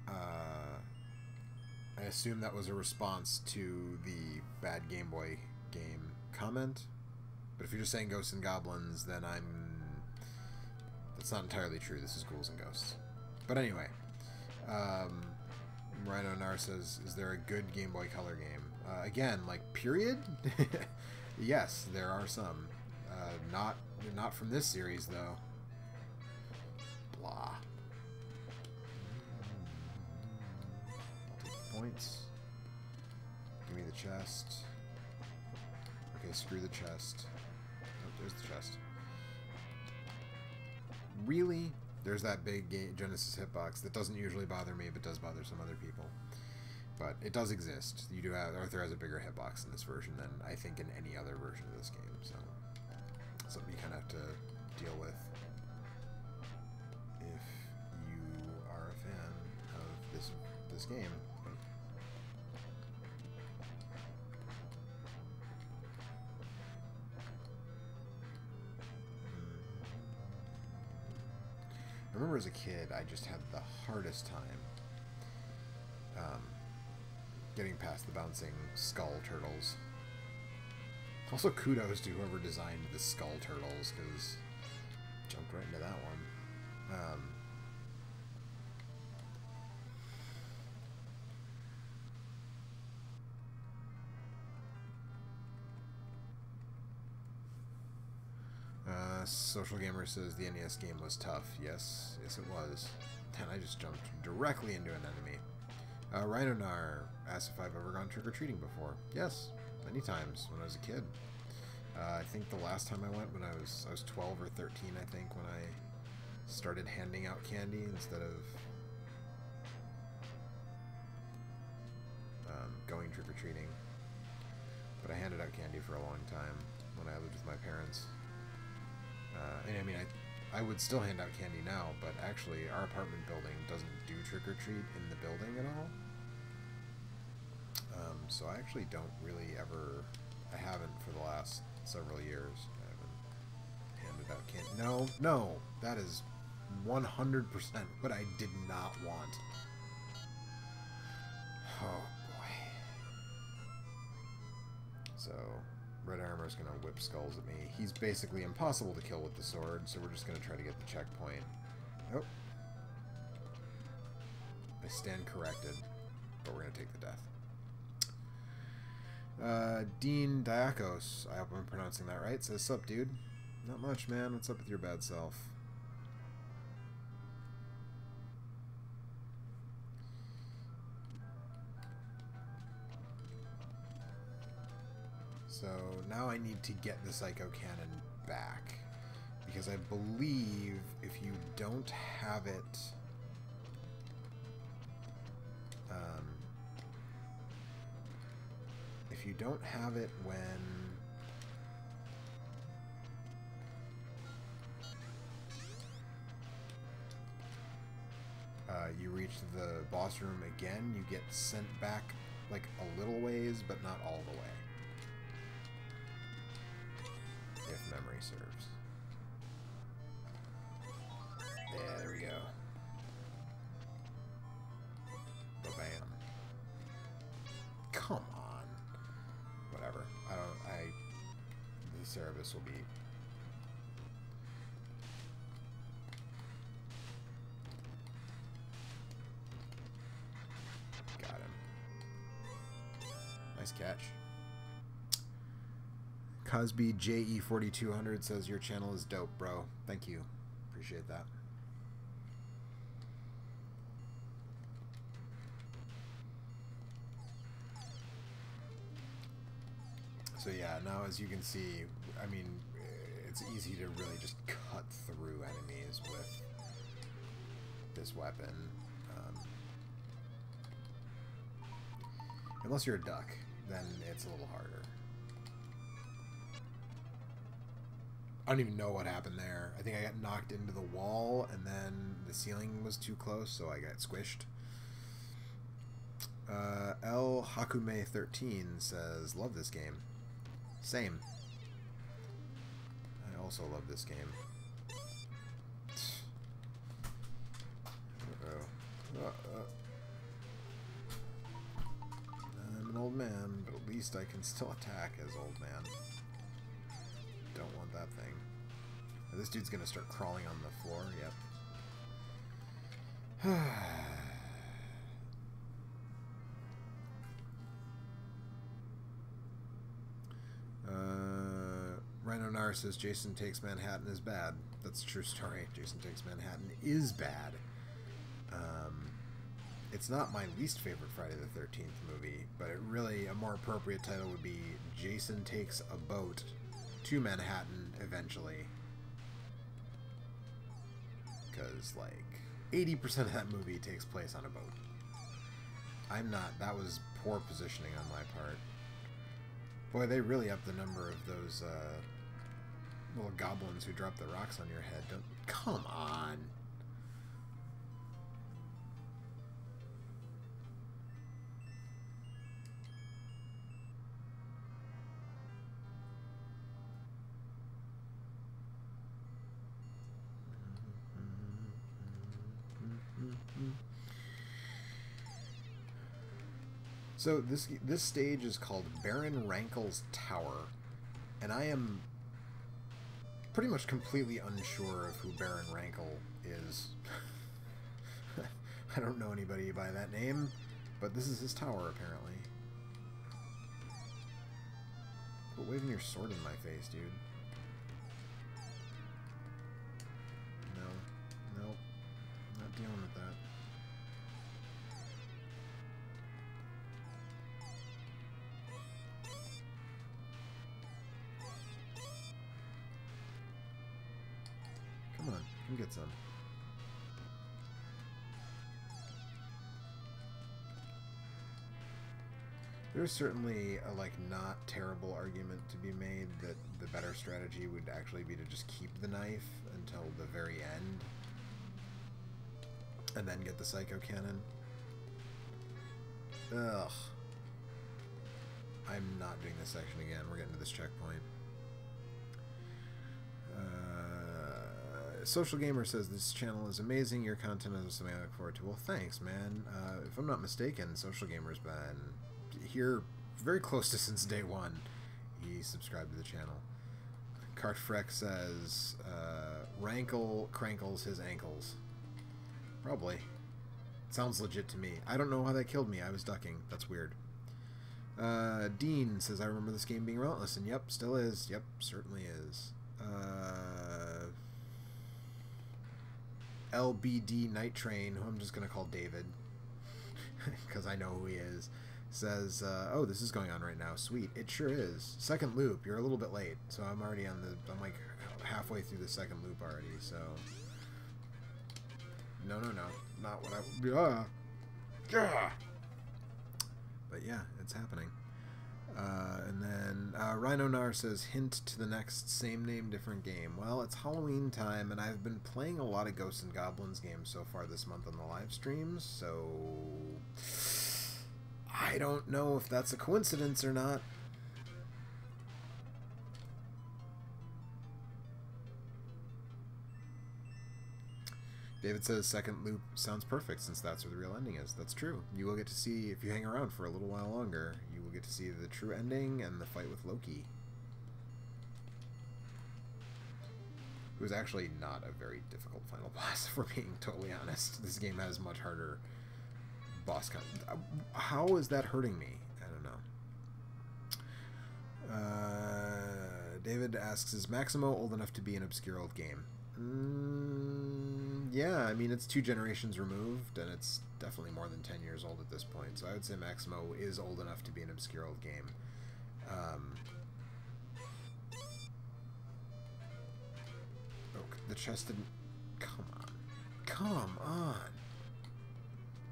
I assume that was a response to the bad Game Boy game comment, but if you're just saying Ghosts and Goblins, then that's not entirely true. This is Ghouls and Ghosts. But anyway, Rhino Nar says, is there a good Game Boy Color game? Again, like, period? Yes, there are some. Not from this series, though. Blah. I'll take the points. Give me the chest. Okay, screw the chest. Oh, there's the chest. Really? There's that big Genesis hitbox that doesn't usually bother me, but does bother some other people. But it does exist. You do have... Arthur has a bigger hitbox in this version than I think in any other version of this game, so... something you kind of have to deal with if you are a fan of this game. I remember as a kid, I just had the hardest time getting past the bouncing skull turtles. Also, kudos to whoever designed the skull turtles, because jumped right into that one. Social Gamer says the NES game was tough. Yes, it was. And I just jumped directly into an enemy. Rhino Nar asked if I've ever gone trick-or-treating before. Yes, many times when I was a kid. I think the last time I went when I was 12 or 13, I think, when I started handing out candy instead of going trick-or-treating. But I handed out candy for a long time when I lived with my parents. And I mean, I would still hand out candy now, but actually our apartment building doesn't do trick-or-treat in the building at all. So I actually don't really ever... I haven't for the last several years. I haven't handed out candy. No, that is 100% what I did not want. Oh, boy. So... Red Armor's gonna whip skulls at me. He's basically impossible to kill with the sword, so we're just gonna try to get the checkpoint. Oh. I stand corrected, but we're gonna take the death. Dean Diakos, I hope I'm pronouncing that right, says, sup, dude? Not much, man. What's up with your bad self? So now I need to get the Psycho Cannon back, because I believe if you don't have it, if if you don't have it when you reach the boss room again, you get sent back like a little ways, but not all the way. If memory serves. Yeah, there we go. Ba-bam. Come on. Whatever. The Cerebus will be... Got him. Nice catch. Cosby JE4200 says your channel is dope, bro. Thank you. Appreciate that. So yeah, now as you can see, I mean, it's easy to really just cut through enemies with this weapon. Unless you're a duck, then it's a little harder. I don't even know what happened there. I think I got knocked into the wall, and then the ceiling was too close, so I got squished. L Hakume 13 says, love this game. Same. I also love this game. I'm an old man, but at least I can still attack as old man. Don't want that thing. This dude's gonna start crawling on the floor. Yep. Rhino Nar says Jason Takes Manhattan is bad. That's a true story. Jason Takes Manhattan is bad. It's not my least favorite Friday the 13th movie, but it really, a more appropriate title would be Jason Takes a Boat to Manhattan eventually. Because, like, 80% of that movie takes place on a boat. That was poor positioning on my part. Boy, they really upped the number of those little goblins who drop the rocks on your head. Come on. So this stage is called Baron Rankel's Tower, and I am pretty much completely unsure of who Baron Rankel is. I don't know anybody by that name, but this is his tower apparently. Quit waving your sword in my face, dude. No, not dealing with that. Come on, come get some. There's certainly a, like, not terrible argument to be made that the better strategy would actually be to just keep the knife until the very end and then get the Psycho Cannon. Ugh. I'm not doing this section again. We're getting to this checkpoint. Social Gamer says this channel is amazing. Your content is something I look forward to. Well, thanks, man. If I'm not mistaken, Social Gamer's been here very close to since day one. He subscribed to the channel. Cartfreck says Rankel crankles his ankles. Probably. Sounds legit to me. I don't know how that killed me. I was ducking. That's weird. Dean says I remember this game being relentless, and yep, still is. Yep, certainly is. LBD Night Train, who I'm just going to call David, because I know who he is, says, oh, this is going on right now. Sweet. It sure is. Second loop. You're a little bit late, so I'm already on the... I'm like halfway through the second loop already, so... No. Not what I... But yeah, it's happening. And then Rhino Nar says, hint to the next same name, different game. Well, it's Halloween time, and I've been playing a lot of Ghosts and Goblins games so far this month on the live streams, so I don't know if that's a coincidence or not. David says, second loop sounds perfect since that's where the real ending is. That's true. You will get to see, if you hang around for a little while longer, you will get to see the true ending and the fight with Loki. It was actually not a very difficult final boss, if we're being totally honest. This game has much harder boss content. How is that hurting me? I don't know. David asks, is Maximo old enough to be an obscure old game? Yeah, I mean, it's 2 generations removed, and it's definitely more than 10 years old at this point, so I would say Maximo is old enough to be an obscure old game. Oh, the chest didn't... Come on. Come on!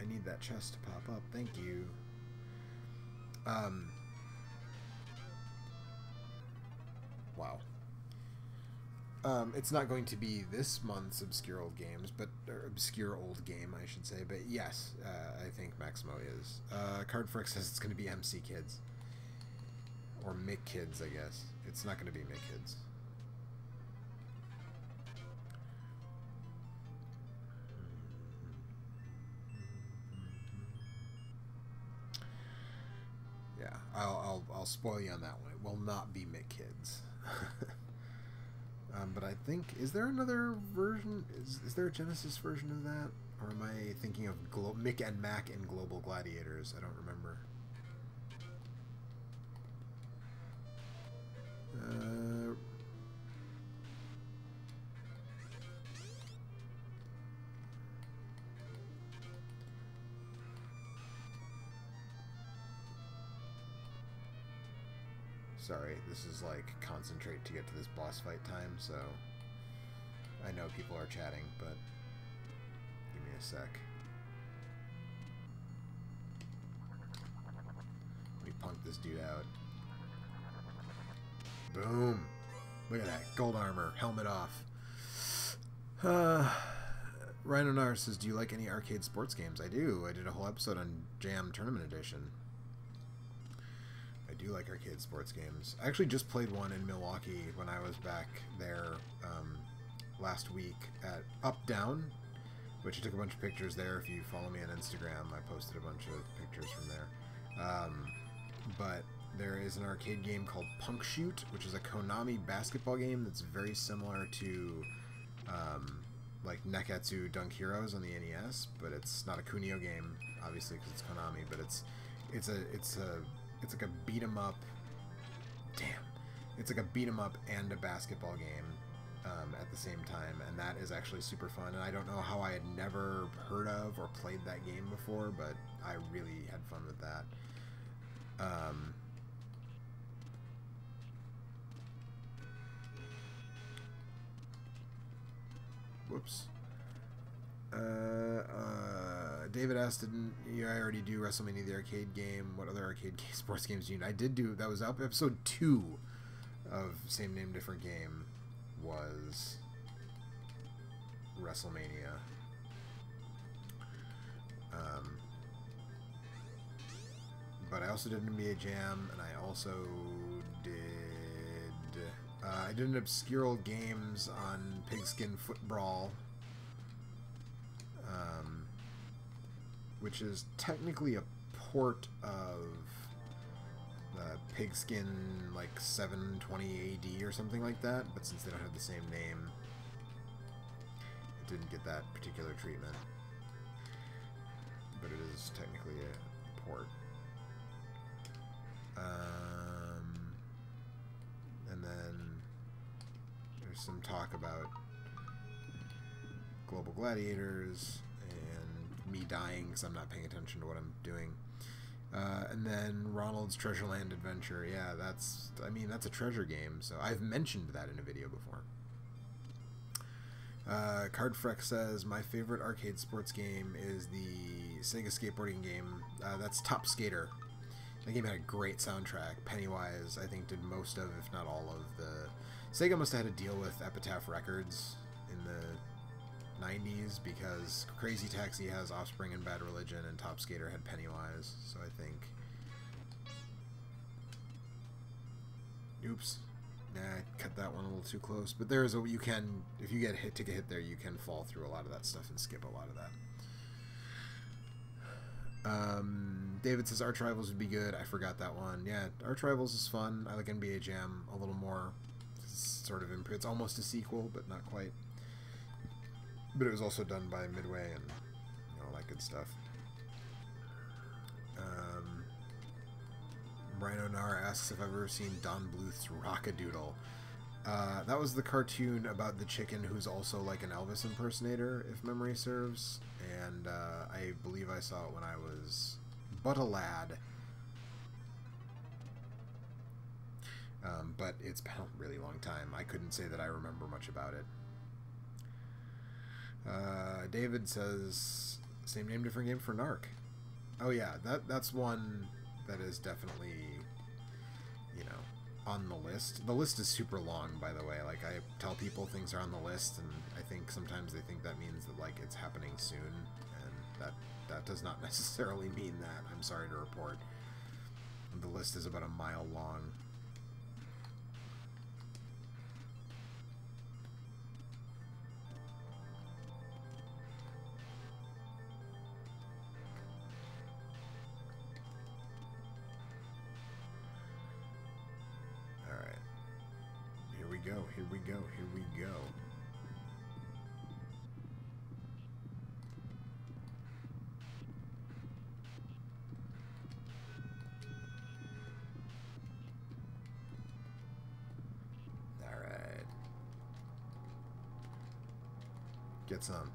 I need that chest to pop up. Thank you. Wow. It's not going to be this month's obscure old games, but or obscure old game, I should say. But yes, I think Maximo is. Cardfrick says it's going to be MC Kids or Mick Kids, I guess. It's not going to be Mick Kids. Yeah, I'll spoil you on that one. It will not be Mick Kids. But I think, is there another version? Is there a Genesis version of that? Or am I thinking of Mick and Mac in Global Gladiators? I don't remember. Sorry, this is like concentrate to get to this boss fight time, so I know people are chatting, but give me a sec. Let me punk this dude out. Boom! Look at that. Gold armor. Helmet off. Rhino Nar says, do you like any arcade sports games? I do. I did a whole episode on Jam Tournament Edition. I do like arcade sports games. I actually just played one in Milwaukee when I was back there last week at Up Down, which I took a bunch of pictures there. If you follow me on Instagram, I posted a bunch of pictures from there. But there is an arcade game called Punk Shoot, which is a Konami basketball game that's very similar to like Neketsu Dunk Heroes on the NES, but it's not a Kunio game, obviously, because it's Konami. But it's like a beat 'em up. Damn, it's like a beat 'em up and a basketball game at the same time, and that is actually super fun. And I don't know how I had never heard of or played that game before, but I really had fun with that. Whoops. David asked, didn't you already do WrestleMania the arcade game? What other arcade sports games do you know? I did do, that was up episode 2 of Same Name Different Game was WrestleMania. But I also did an NBA Jam, and I also did I did an obscure old games on Pigskin Foot Brawl, which is technically a port of the Pigskin, like 720 AD or something like that, but since they don't have the same name, it didn't get that particular treatment. But it is technically a port. And then there's some talk about Global Gladiators and me dying because I'm not paying attention to what I'm doing. And then Ronald's Treasureland Adventure. Yeah, that's a treasure game, so I've mentioned that in a video before. Cardfreck says, my favorite arcade sports game is the Sega skateboarding game. That's Top Skater. That game had a great soundtrack. Pennywise, I think, did most of, if not all of the... Sega must have had to deal with Epitaph Records in the 90s because Crazy Taxi has Offspring and Bad Religion, and Top Skater had Pennywise. So I think... Oops. Nah, I cut that one a little too close. But there is a... You can... If you take a hit there, you can fall through a lot of that stuff and skip a lot of that. David says Arch Rivals would be good. I forgot that one. Yeah, Arch Rivals is fun. I like NBA Jam a little more. It's almost a sequel, but not quite. But it was also done by Midway and all that good stuff. Rhino Nar asks if I've ever seen Don Bluth's Rockadoodle. That was the cartoon about the chicken who's also like an Elvis impersonator, if memory serves. And I believe I saw it when I was but a lad. But it's been a really long time. I couldn't say that I remember much about it. David says, same name, different game for Narc. Oh yeah, that's one that is definitely, on the list. The list is super long, by the way. Like, I tell people things are on the list, and I think sometimes they think that means that, like, it's happening soon, and that does not necessarily mean that. I'm sorry to report. The list is about a mile long. Here we go. All right. Get some.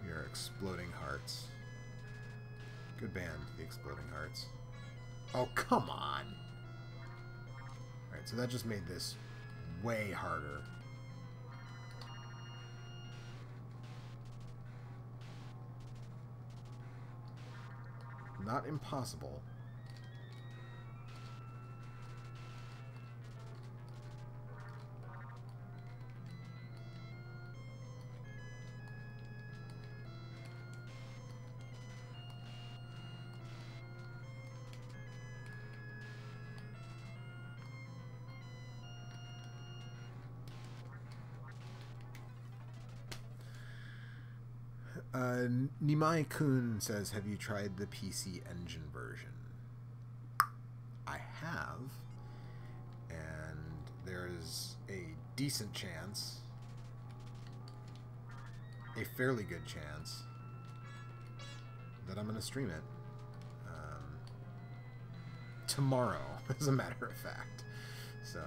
Your Exploding Hearts. Good band, the Exploding Hearts. Oh, come on! Alright, so that just made this way harder. Not impossible. Nimai-kun says, have you tried the PC Engine version? I have, and there's a decent chance, a fairly good chance, that I'm going to stream it tomorrow, as a matter of fact. So,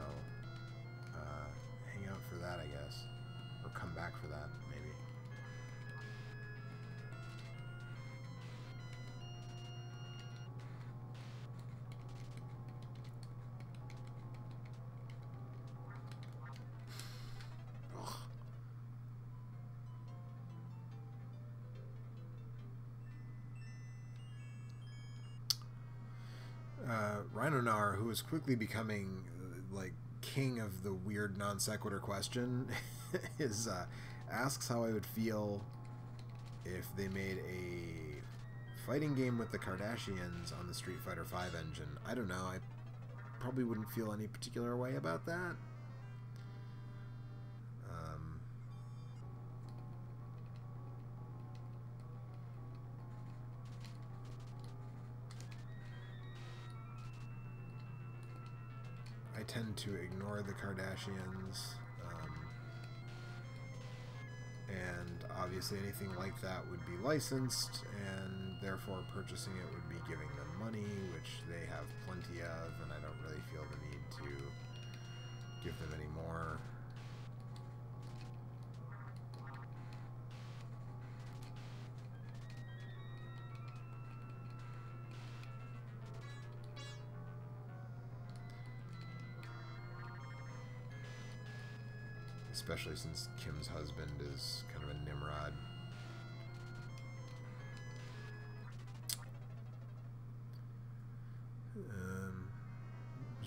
hang out for that, I guess, or come back for that, maybe. Rhino Nar, who is quickly becoming like king of the weird non sequitur question, is asks how I would feel if they made a fighting game with the Kardashians on the Street Fighter V engine. I don't know. I probably wouldn't feel any particular way about that. I tend to ignore the Kardashians, and obviously anything like that would be licensed, and therefore purchasing it would be giving them money, which they have plenty of, and I don't really feel the need to give them any more. especially since Kim's husband is kind of a Nimrod.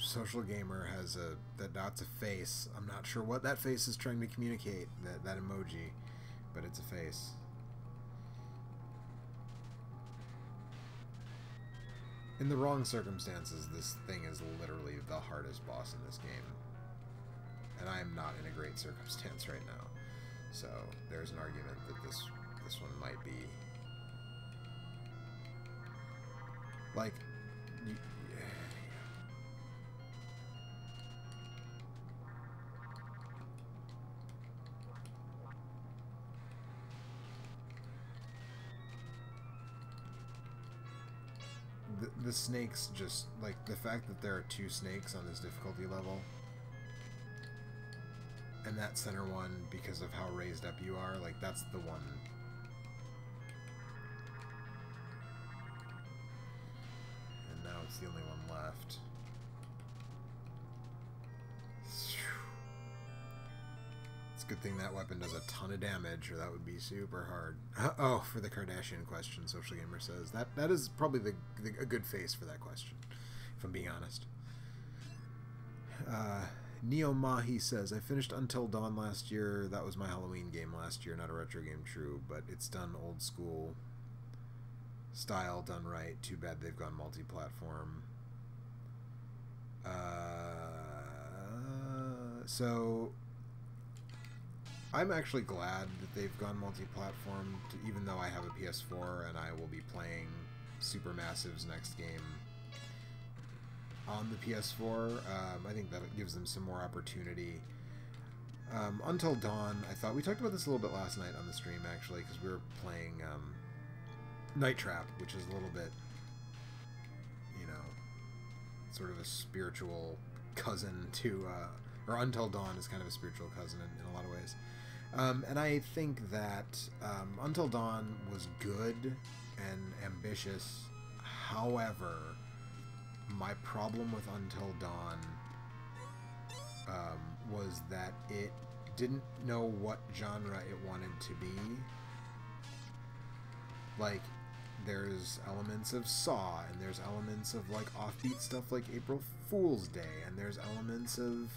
Social Gamer has that's a face. I'm not sure what that face is trying to communicate, that emoji, but it's a face. In the wrong circumstances, this thing is literally the hardest boss in this game. And I am not in a great circumstance right now. So there's an argument that this one might be like the snakes, just like the fact that there are 2 snakes on this difficulty level, and that center one, because of how raised up you are, like that's the one. And now it's the only one left. It's a good thing that weapon does a ton of damage, or that would be super hard. Oh, for the Kardashian question, Social Gamer says. That is probably a good face for that question, if I'm being honest. Neo Mahi says, I finished Until Dawn last year. That was my Halloween game last year, not a retro game, true, but it's done old school style, done right. Too bad they've gone multi-platform. So I'm actually glad that they've gone multi-platform, even though I have a PS4 and I will be playing Supermassive's next game on the PS4. I think that gives them some more opportunity. Until Dawn, I thought we talked about this a little bit last night on the stream, actually, because we were playing Night Trap, which is a little bit, you know, sort of a spiritual cousin to, or Until Dawn is kind of a spiritual cousin in a lot of ways. And I think that Until Dawn was good and ambitious. However, my problem with Until Dawn was that it didn't know what genre it wanted to be. Like, there's elements of Saw, and there's elements of, like, offbeat stuff like April Fool's Day, and there's elements of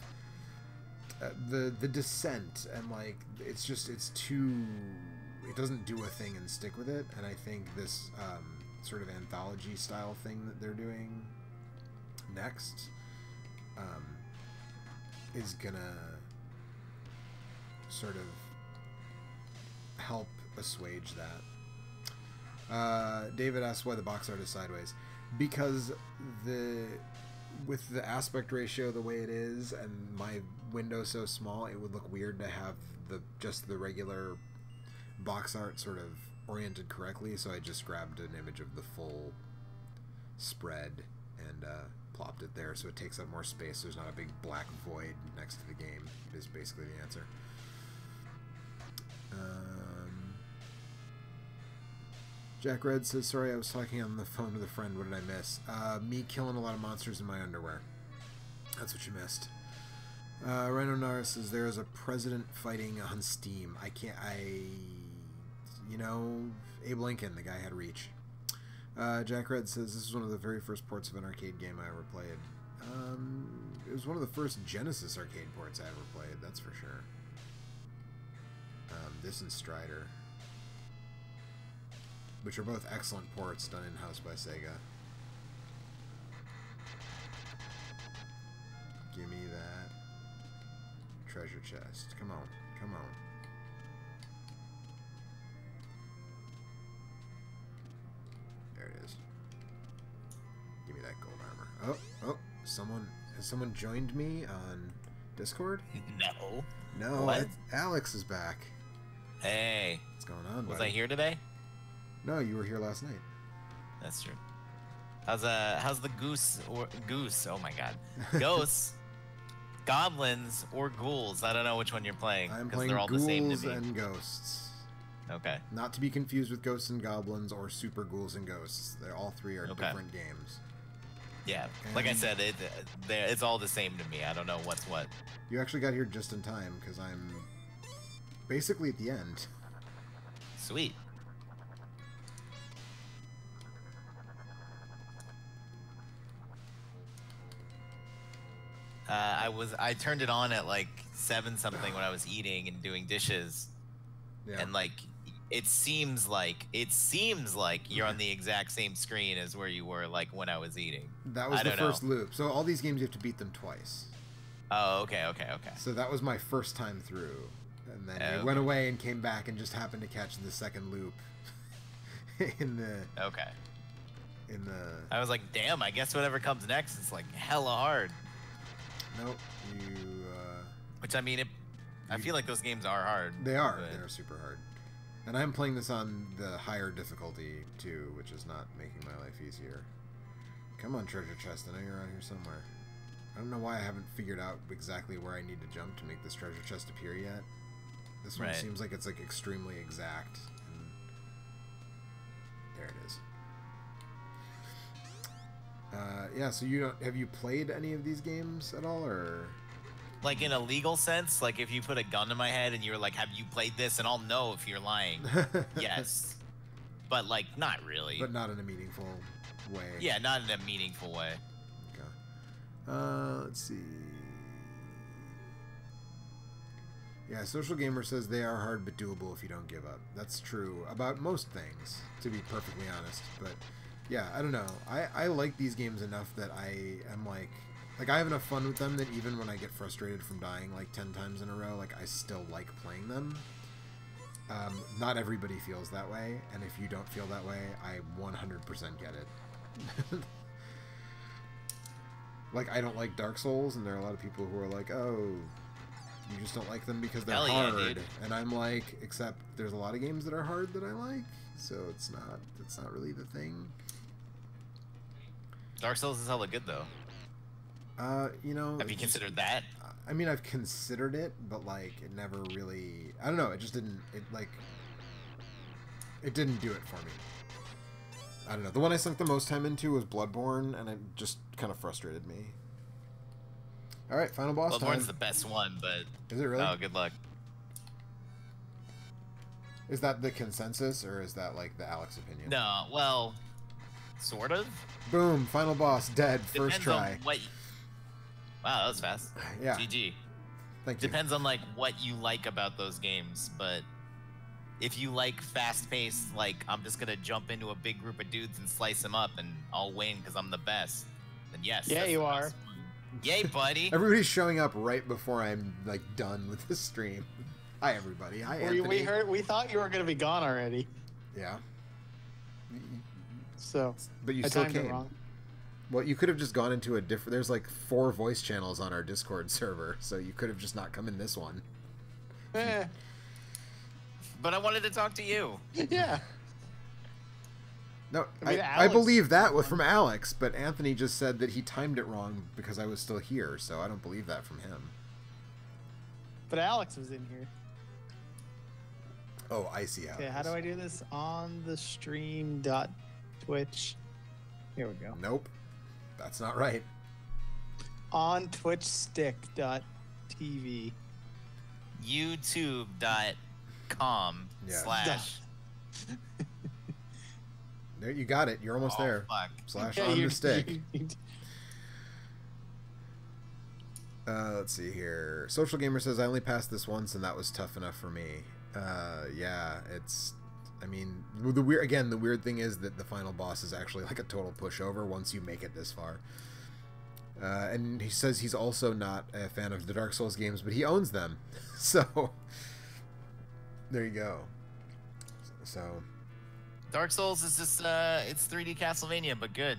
the Descent, and, like, it's too... It doesn't do a thing and stick with it, and I think this sort of anthology-style thing that they're doing next is gonna sort of help assuage that. David asks why the box art is sideways. Because with the aspect ratio the way it is and my window so small, it would look weird to have just the regular box art sort of oriented correctly, so I just grabbed an image of the full spread and plopped it there so it takes up more space. There's not a big black void next to the game, is basically the answer. Jack Red says, sorry, I was talking on the phone with a friend. What did I miss? Me killing a lot of monsters in my underwear. That's what you missed. Rhino Nara says, there is a president fighting on Steam. You know, Abe Lincoln, the guy had reach. Jack Red says, this is one of the very first ports of an arcade game I ever played. It was one of the first Genesis arcade ports I ever played, that's for sure. This and Strider, which are both excellent ports done in-house by Sega. Give me that treasure chest. Come on, come on. There it is. Give me that gold armor. Oh, has someone joined me on Discord? No. No, what? Alex is back. Hey. What's going on, Was buddy? I here today? No, you were here last night. That's true. How's the goose? Oh my god. Ghosts, goblins, or ghouls? I don't know which one you're playing. I'm playing they're all the same to ghouls me. and ghosts. Okay. Not to be confused with ghosts and goblins or super ghouls and ghosts. All three are different games. Yeah, like I said, it's all the same to me. I don't know what's what. You actually got here just in time, because I'm basically at the end. Sweet. I turned it on at like 7 something when I was eating and doing dishes, and like it seems like you're on the exact same screen as where you were like when I was eating. That was the first loop. So all these games you have to beat them twice. Oh, okay. So that was my first time through, and then I went away and came back and just happened to catch the second loop. In the I was like, damn, I guess whatever comes next is like hella hard. Nope. Which, I mean, I feel like those games are hard. They are. They're super hard. And I'm playing this on the higher difficulty, too, which is not making my life easier. Come on, treasure chest. I know you're around here somewhere. I don't know why I haven't figured out exactly where I need to jump to make this treasure chest appear yet. This one seems like it's, like, extremely exact. And there it is. Yeah, so have you played any of these games at all, or like in a legal sense? Like if you put a gun to my head and you're like, "Have you played this?" and I'll know if you're lying. Yes, but like not really. But not in a meaningful way. Yeah, not in a meaningful way. Okay. Let's see. Yeah, Social Gamer says they are hard but doable if you don't give up. That's true about most things, to be perfectly honest. But yeah, I don't know. I like these games enough that I am like I have enough fun with them that even when I get frustrated from dying like 10 times in a row, like I still like playing them. Not everybody feels that way, and if you don't feel that way, I 100% get it. Like, I don't like Dark Souls, and there are a lot of people who are like, oh, you just don't like them because they're hard. And I'm like, except there's a lot of games that are hard that I like, so it's not really the thing. Dark Souls is hella good, though. You know... Have you considered that? I mean, I've considered it, but, like, it never really... I don't know, it just didn't... It didn't do it for me. I don't know. The one I sunk the most time into was Bloodborne, and it just kind of frustrated me. Alright, final boss time. Bloodborne's the best one, but... Is it really? Oh, good luck. Is that the consensus, or is that, like, the Alex opinion? No, well... Sort of. Boom! Final boss, dead, first try. Wow, that was fast. Yeah. GG. Thank you. Depends on like what you like about those games, but if you like fast-paced, like I'm just gonna jump into a big group of dudes and slice them up and I'll win because I'm the best, then yes. Yeah, you are. Yay, buddy. Everybody's showing up right before I'm like done with the stream. Hi, everybody. Hi, Anthony. We thought you were gonna be gone already. Yeah. So, but you still came. Wrong. Well, you could have just gone into a different... There's like 4 voice channels on our Discord server, so you could have just not come in this one. Eh. But I wanted to talk to you. Yeah. No, I believe that was from Alex, but Anthony just said that he timed it wrong because I was still here, so I don't believe that from him. But Alex was in here. Oh, I see how. Okay, how do I do this? On the stream Twitch. Here we go. Nope. That's not right. On twitchstick.tv. youtube.com/ There, you got it. You're almost there. Fuck. / on the stick. Let's see here. Social Gamer says, I only passed this once and that was tough enough for me. Yeah, it's... I mean, the weird thing is that the final boss is actually like a total pushover once you make it this far. And he says he's also not a fan of the Dark Souls games, but he owns them. So, there you go. So, Dark Souls is just, it's 3D Castlevania, but good.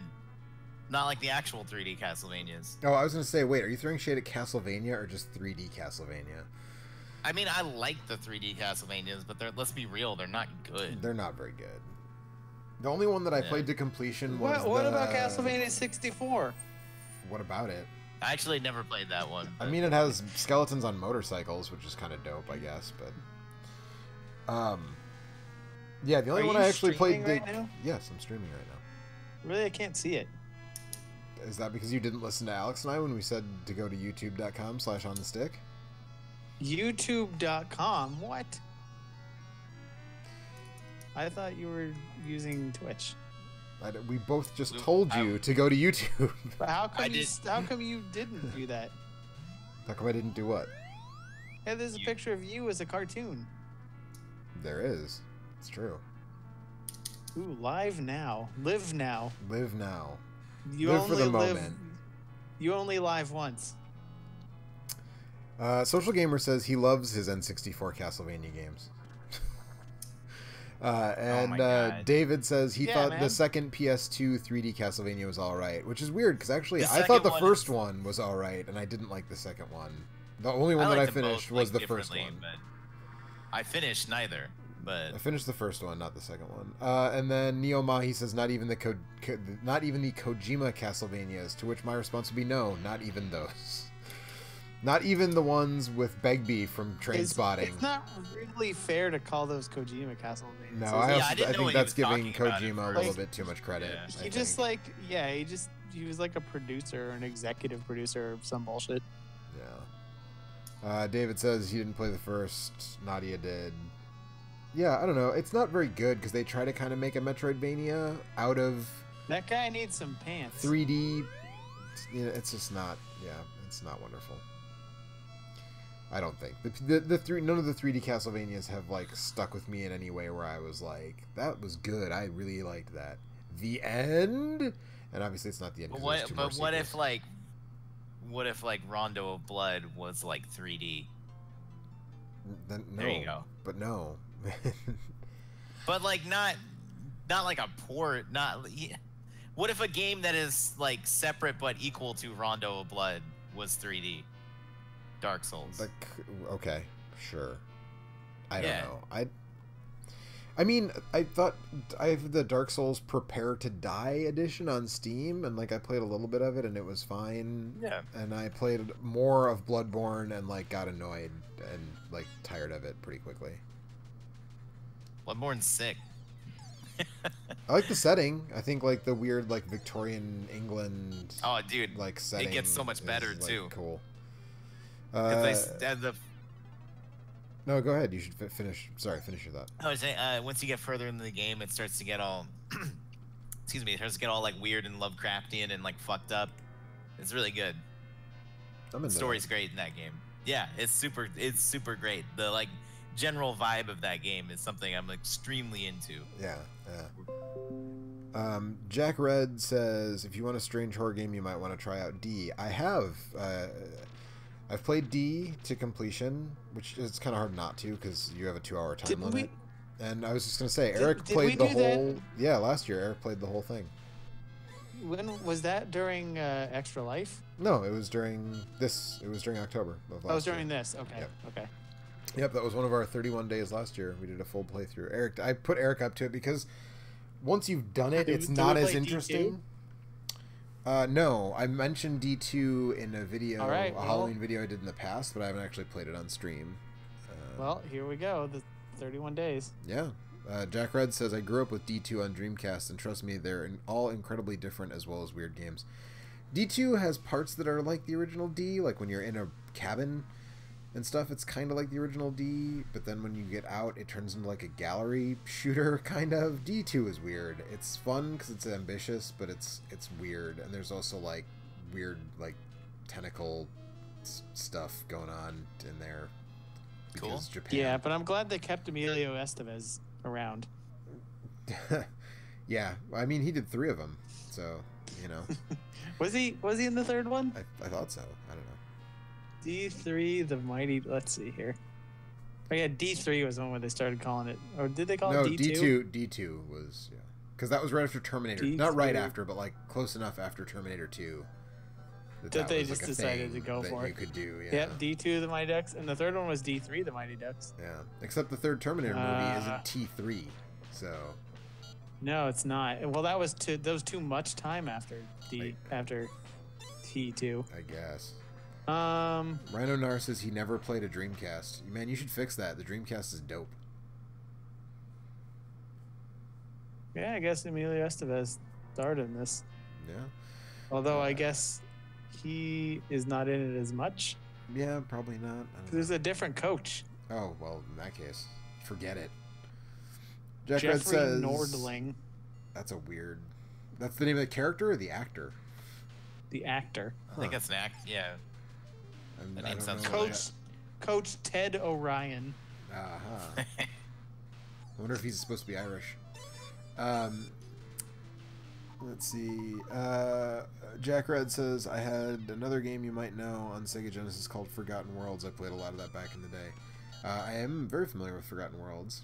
Not like the actual 3D Castlevanias. Oh, I was going to say, wait, are you throwing shade at Castlevania or just 3D Castlevania? I mean, I like the 3D Castlevanias, but let's be real, they're not good. They're not very good. The only one that I played to completion was What about Castlevania 64? What about it? I actually never played that one. I mean, it has skeletons on motorcycles, which is kind of dope, I guess, but... yeah, the only one I actually played... Right now? Yes, I'm streaming right now. Really? I can't see it. Is that because you didn't listen to Alex and I when we said to go to youtube.com/onthestick? YouTube.com? What? I thought you were using Twitch. We both just told you to go to YouTube. But how come you didn't do that? How come I didn't do what? Yeah, there's a picture of you as a cartoon. There is. It's true. Ooh, live now. Live now. Live now. You live only for the moment. You only live once. Social Gamer says he loves his N64 Castlevania games. David says he thought the second PS2 3D Castlevania was alright, which is weird because actually I thought the first one was alright and I didn't like the second one. The only one that I finished was the first one. But I finished neither, but I finished the first one, not the second one. And then Neo Mahi says not even the Kojima Castlevanias, to which my response would be no, not even those. Not even the ones with Begbie from Trainspotting. It's not really fair to call those Kojima Castlevanias. No, I think that's giving Kojima a little bit too much credit. Yeah. He was like a producer, an executive producer, or some bullshit. Yeah. David says he didn't play the first. Nadia did. Yeah, I don't know. It's not very good because they try to kind of make a Metroidvania out of that guy needs some pants. 3D. It's just not. Yeah, it's not wonderful. I don't think none of the 3D Castlevanias have like stuck with me in any way where I was like, that was good. I really liked that. The end, and obviously it's not the end. But what if Rondo of Blood was like 3D? Then, no, there you go. But no. But like not like a port. What if a game that is like separate but equal to Rondo of Blood was 3D? Dark Souls. Okay, sure. I don't know. I mean, I thought I have the Dark Souls Prepare to Die edition on Steam, and like I played a little bit of it, and it was fine. Yeah. And I played more of Bloodborne, and like got annoyed and like tired of it pretty quickly. Bloodborne's sick. I like the setting. I think like the weird like Victorian England. Oh, dude! Like setting. It gets so much better too. Cool. No, go ahead. You should finish. Sorry, finish your thought. I was saying, once you get further into the game, it starts to get all, excuse me, it starts to get all like weird and Lovecraftian and like fucked up. It's really good. The story's great in that game. Yeah, it's super great. The like general vibe of that game is something I'm extremely into. Yeah. Jack Red says, if you want a strange horror game, you might want to try out D. I have. I've played D to completion, which is kind of hard not to because you have a 2-hour time limit. And I was just going to say, Eric played the whole... Yeah, last year Eric played the whole thing. When was that? During Extra Life? No, it was during this. It was during October of last year. Oh, it was during this. Okay. Yep. Okay. Yep, that was one of our 31 days last year. We did a full playthrough. Eric, I put Eric up to it because once you've done it, it's not as interesting. No, I mentioned D2 in a video, Halloween video I did in the past, but I haven't actually played it on stream. Well, here we go. The 31 days. Yeah. Jack Red says, I grew up with D2 on Dreamcast, and trust me, they're all incredibly different as well as weird games. D2 has parts that are like the original D, like when you're in a cabin and stuff, it's kind of like the original D, but then when you get out, it turns into like a gallery shooter, kind of. D2 is weird. It's fun because it's ambitious, but it's weird, and there's also like weird like tentacle stuff going on in there. Cool. Japan. Yeah, but I'm glad they kept Emilio Estevez around. Yeah, I mean he did 3 of them, so you know. Was he in the third one? I thought so. I don't know. D3, the mighty. Let's see here. Oh yeah, D3 was the one where they started calling it, or did they call it D2? D2 was because that was right after Terminator. D2. Not right after, but like close enough after Terminator 2. That they just decided to go for it. You could do, yeah. D2, the Mighty Ducks, and the third one was D3, the Mighty Ducks. Yeah, except the third Terminator movie isn't T3, so. No, it's not. Well, that was too much time after after T2. I guess. Rhino Nar says he never played a Dreamcast. Man, you should fix that. The Dreamcast is dope. Yeah, I guess Emilio Estevez starred in this. Yeah. Although I guess he is not in it as much. Yeah, probably not. There's a different coach. Oh, well, in that case, forget it. Jack Red Jeffrey says... Nordling. That's a weird... That's the name of the character or the actor? The actor. I think that's an act. Yeah. The name sounds Coach Ted Orion. Uh-huh. I wonder if he's supposed to be Irish. Let's see. Jack Red says, I had another game you might know on Sega Genesis called Forgotten Worlds. I played a lot of that back in the day. I am very familiar with Forgotten Worlds.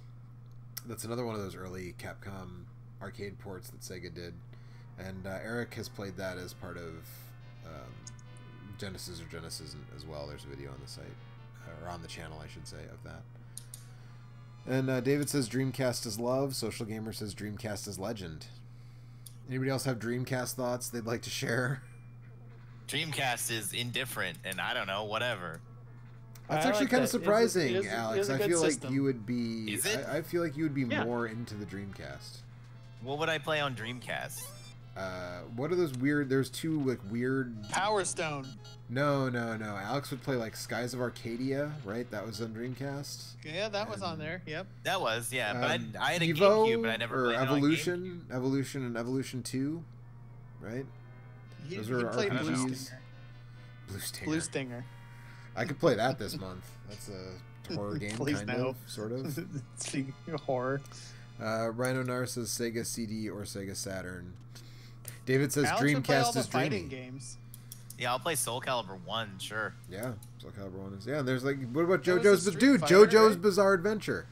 That's another one of those early Capcom arcade ports that Sega did. And Eric has played that as part of Genesis as well. There's a video on the site, or on the channel, I should say, of that. And David says Dreamcast is love. Social Gamer says Dreamcast is legend. Anybody else have Dreamcast thoughts they'd like to share? Dreamcast is indifferent, and I don't know, whatever. That's actually kind of surprising, Alex. I feel system. like you would be. Is it? I feel like you would be more into the Dreamcast. What would I play on Dreamcast? What are those weird? There's two like weird. Power Stone. No. Alex would play like Skies of Arcadia, right? That was on Dreamcast. Yeah, that was on there. Yep. That was, yeah. But I had a Evo, GameCube, but I never played Evolution, Evolution, and Evolution 2, right? Those are RPGs. Blue Stinger. I could play that this month. That's a horror game, kind of, sort of. Speaking of horror. Rhino Nar says Sega CD or Sega Saturn. David says Alex Dreamcast is fighting dreamy. games. Yeah, I'll play Soul Calibur 1, sure. Yeah, Soul Calibur 1 is. Yeah, and there's like, what about That JoJo's? was a Dude, Street Fighter, JoJo's right? Bizarre Adventure.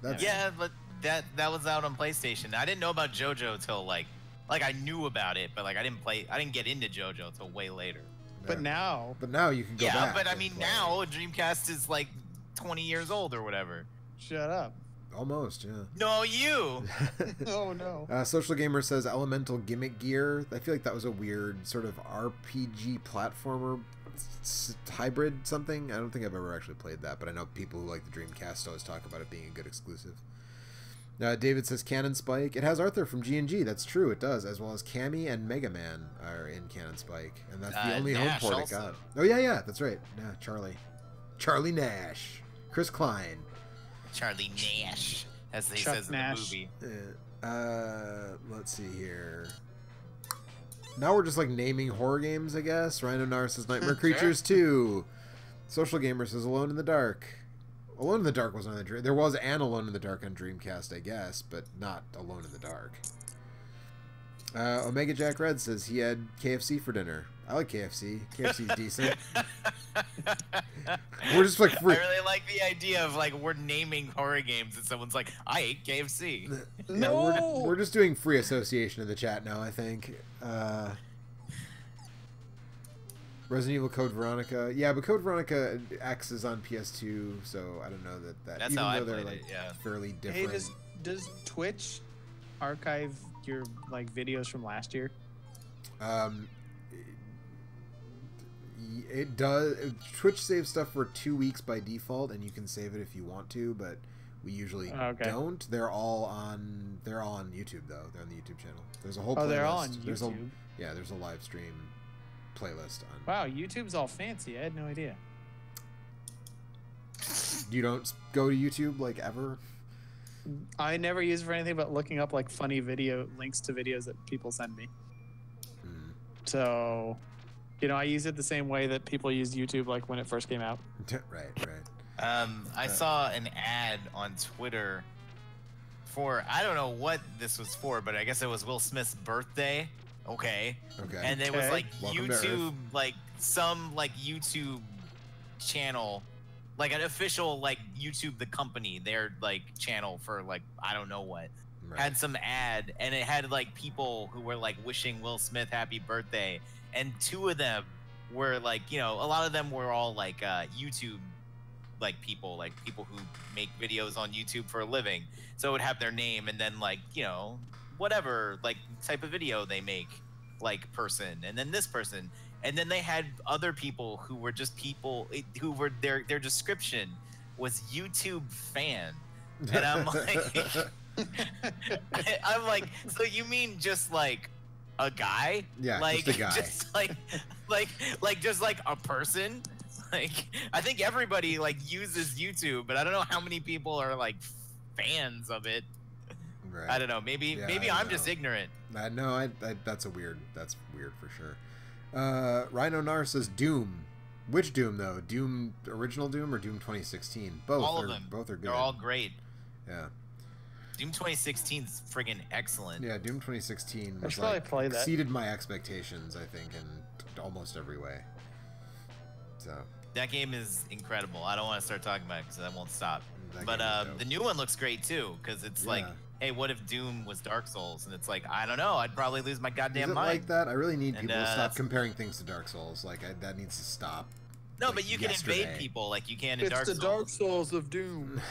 That's, Yeah, but that was out on PlayStation. I didn't know about JoJo till like I knew about it, but like I didn't get into JoJo till way later. But now you can go back. Yeah, but I and mean play. now Dreamcast is like 20 years old or whatever. shut up. Almost, yeah. No, you. Oh no. Social Gamer says Elemental Gimmick Gear. I feel like that was a weird sort of RPG platformer hybrid something. I don't think I've ever actually played that, but I know people who like the Dreamcast always talk about it being a good exclusive. David says Cannon Spike. It has Arthur from G&G. That's true, it does, as well as Cammy and Mega Man are in Cannon Spike, and that's the only home Nash port also. it got. Oh yeah, that's right. Yeah, Charlie Nash, Chris Klein. Charlie Nash, as he Chuck says Nash. in the movie. Let's see here. Now we're just like naming horror games, I guess. Rhino Nar says Nightmare Creatures 2. Social Gamer says Alone in the Dark. Alone in the Dark wasn't on the Dream. There was an Alone in the Dark on Dreamcast, I guess, but not Alone in the Dark. Omega Jack Red says he had KFC for dinner. I like KFC. KFC's decent. We're just like free. I really like the idea of like we're naming horror games and someone's like, I ate KFC. No, we're just doing free association in the chat now, I think. Resident Evil Code Veronica. Yeah, but Code Veronica X is on PS2, so I don't know that That's even how I though they're played like it, yeah. fairly different. Hey, does Twitch archive your like videos from last year? It does. Twitch saves stuff for 2 weeks by default, and you can save it if you want to, but we usually don't. They're all on YouTube though. They're on the YouTube channel. There's a whole playlist. Oh, they're all on YouTube. There's a live stream playlist on. Wow, YouTube's all fancy. I had no idea. You don't go to YouTube like ever? I never use it for anything but looking up like funny video links to videos that people send me. So, I use it the same way that people used YouTube like when it first came out. Right. I saw an ad on Twitter for, I don't know what this was for, but I guess it was Will Smith's birthday. Okay. And it was like Welcome to YouTube, like some like YouTube channel, like an official like YouTube the company, their like channel for like I don't know what. Had some ad, and it had like people who were like wishing Will Smith happy birthday, and two of them were like, a lot of them were all like YouTube like people who make videos on YouTube for a living. So it would have their name and then like, whatever like type of video they make, like person, and then this person, and then they had other people who were just people who were their description was YouTube fan, and I'm like I'm like, so you mean just like a guy. Yeah, like, just a guy. Just like a person. Like, I think everybody like uses YouTube, but I don't know how many people are like fans of it. Right. I don't know. Maybe I'm just ignorant. No, that's weird for sure. Rhino Nar says Doom. Which Doom though? Doom original Doom or Doom 2016? Both. All of them. Both are good. They're all great. Yeah. Doom 2016 is friggin' excellent. Yeah, Doom 2016 I should probably play that. Exceeded my expectations, I think, in almost every way. So. That game is incredible. I don't want to start talking about it because I won't stop. But the new one looks great too, because it's like, hey, what if Doom was Dark Souls? And it's like, I don't know. I'd probably lose my goddamn mind. Like that? I really need people to stop comparing things to Dark Souls. Like, that needs to stop. No, but you can invade people like you can in Dark Souls. It's the Dark Souls of Doom.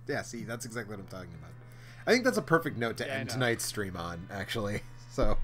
Yeah, see, that's exactly what I'm talking about. I think that's a perfect note to end tonight's stream on, actually. So,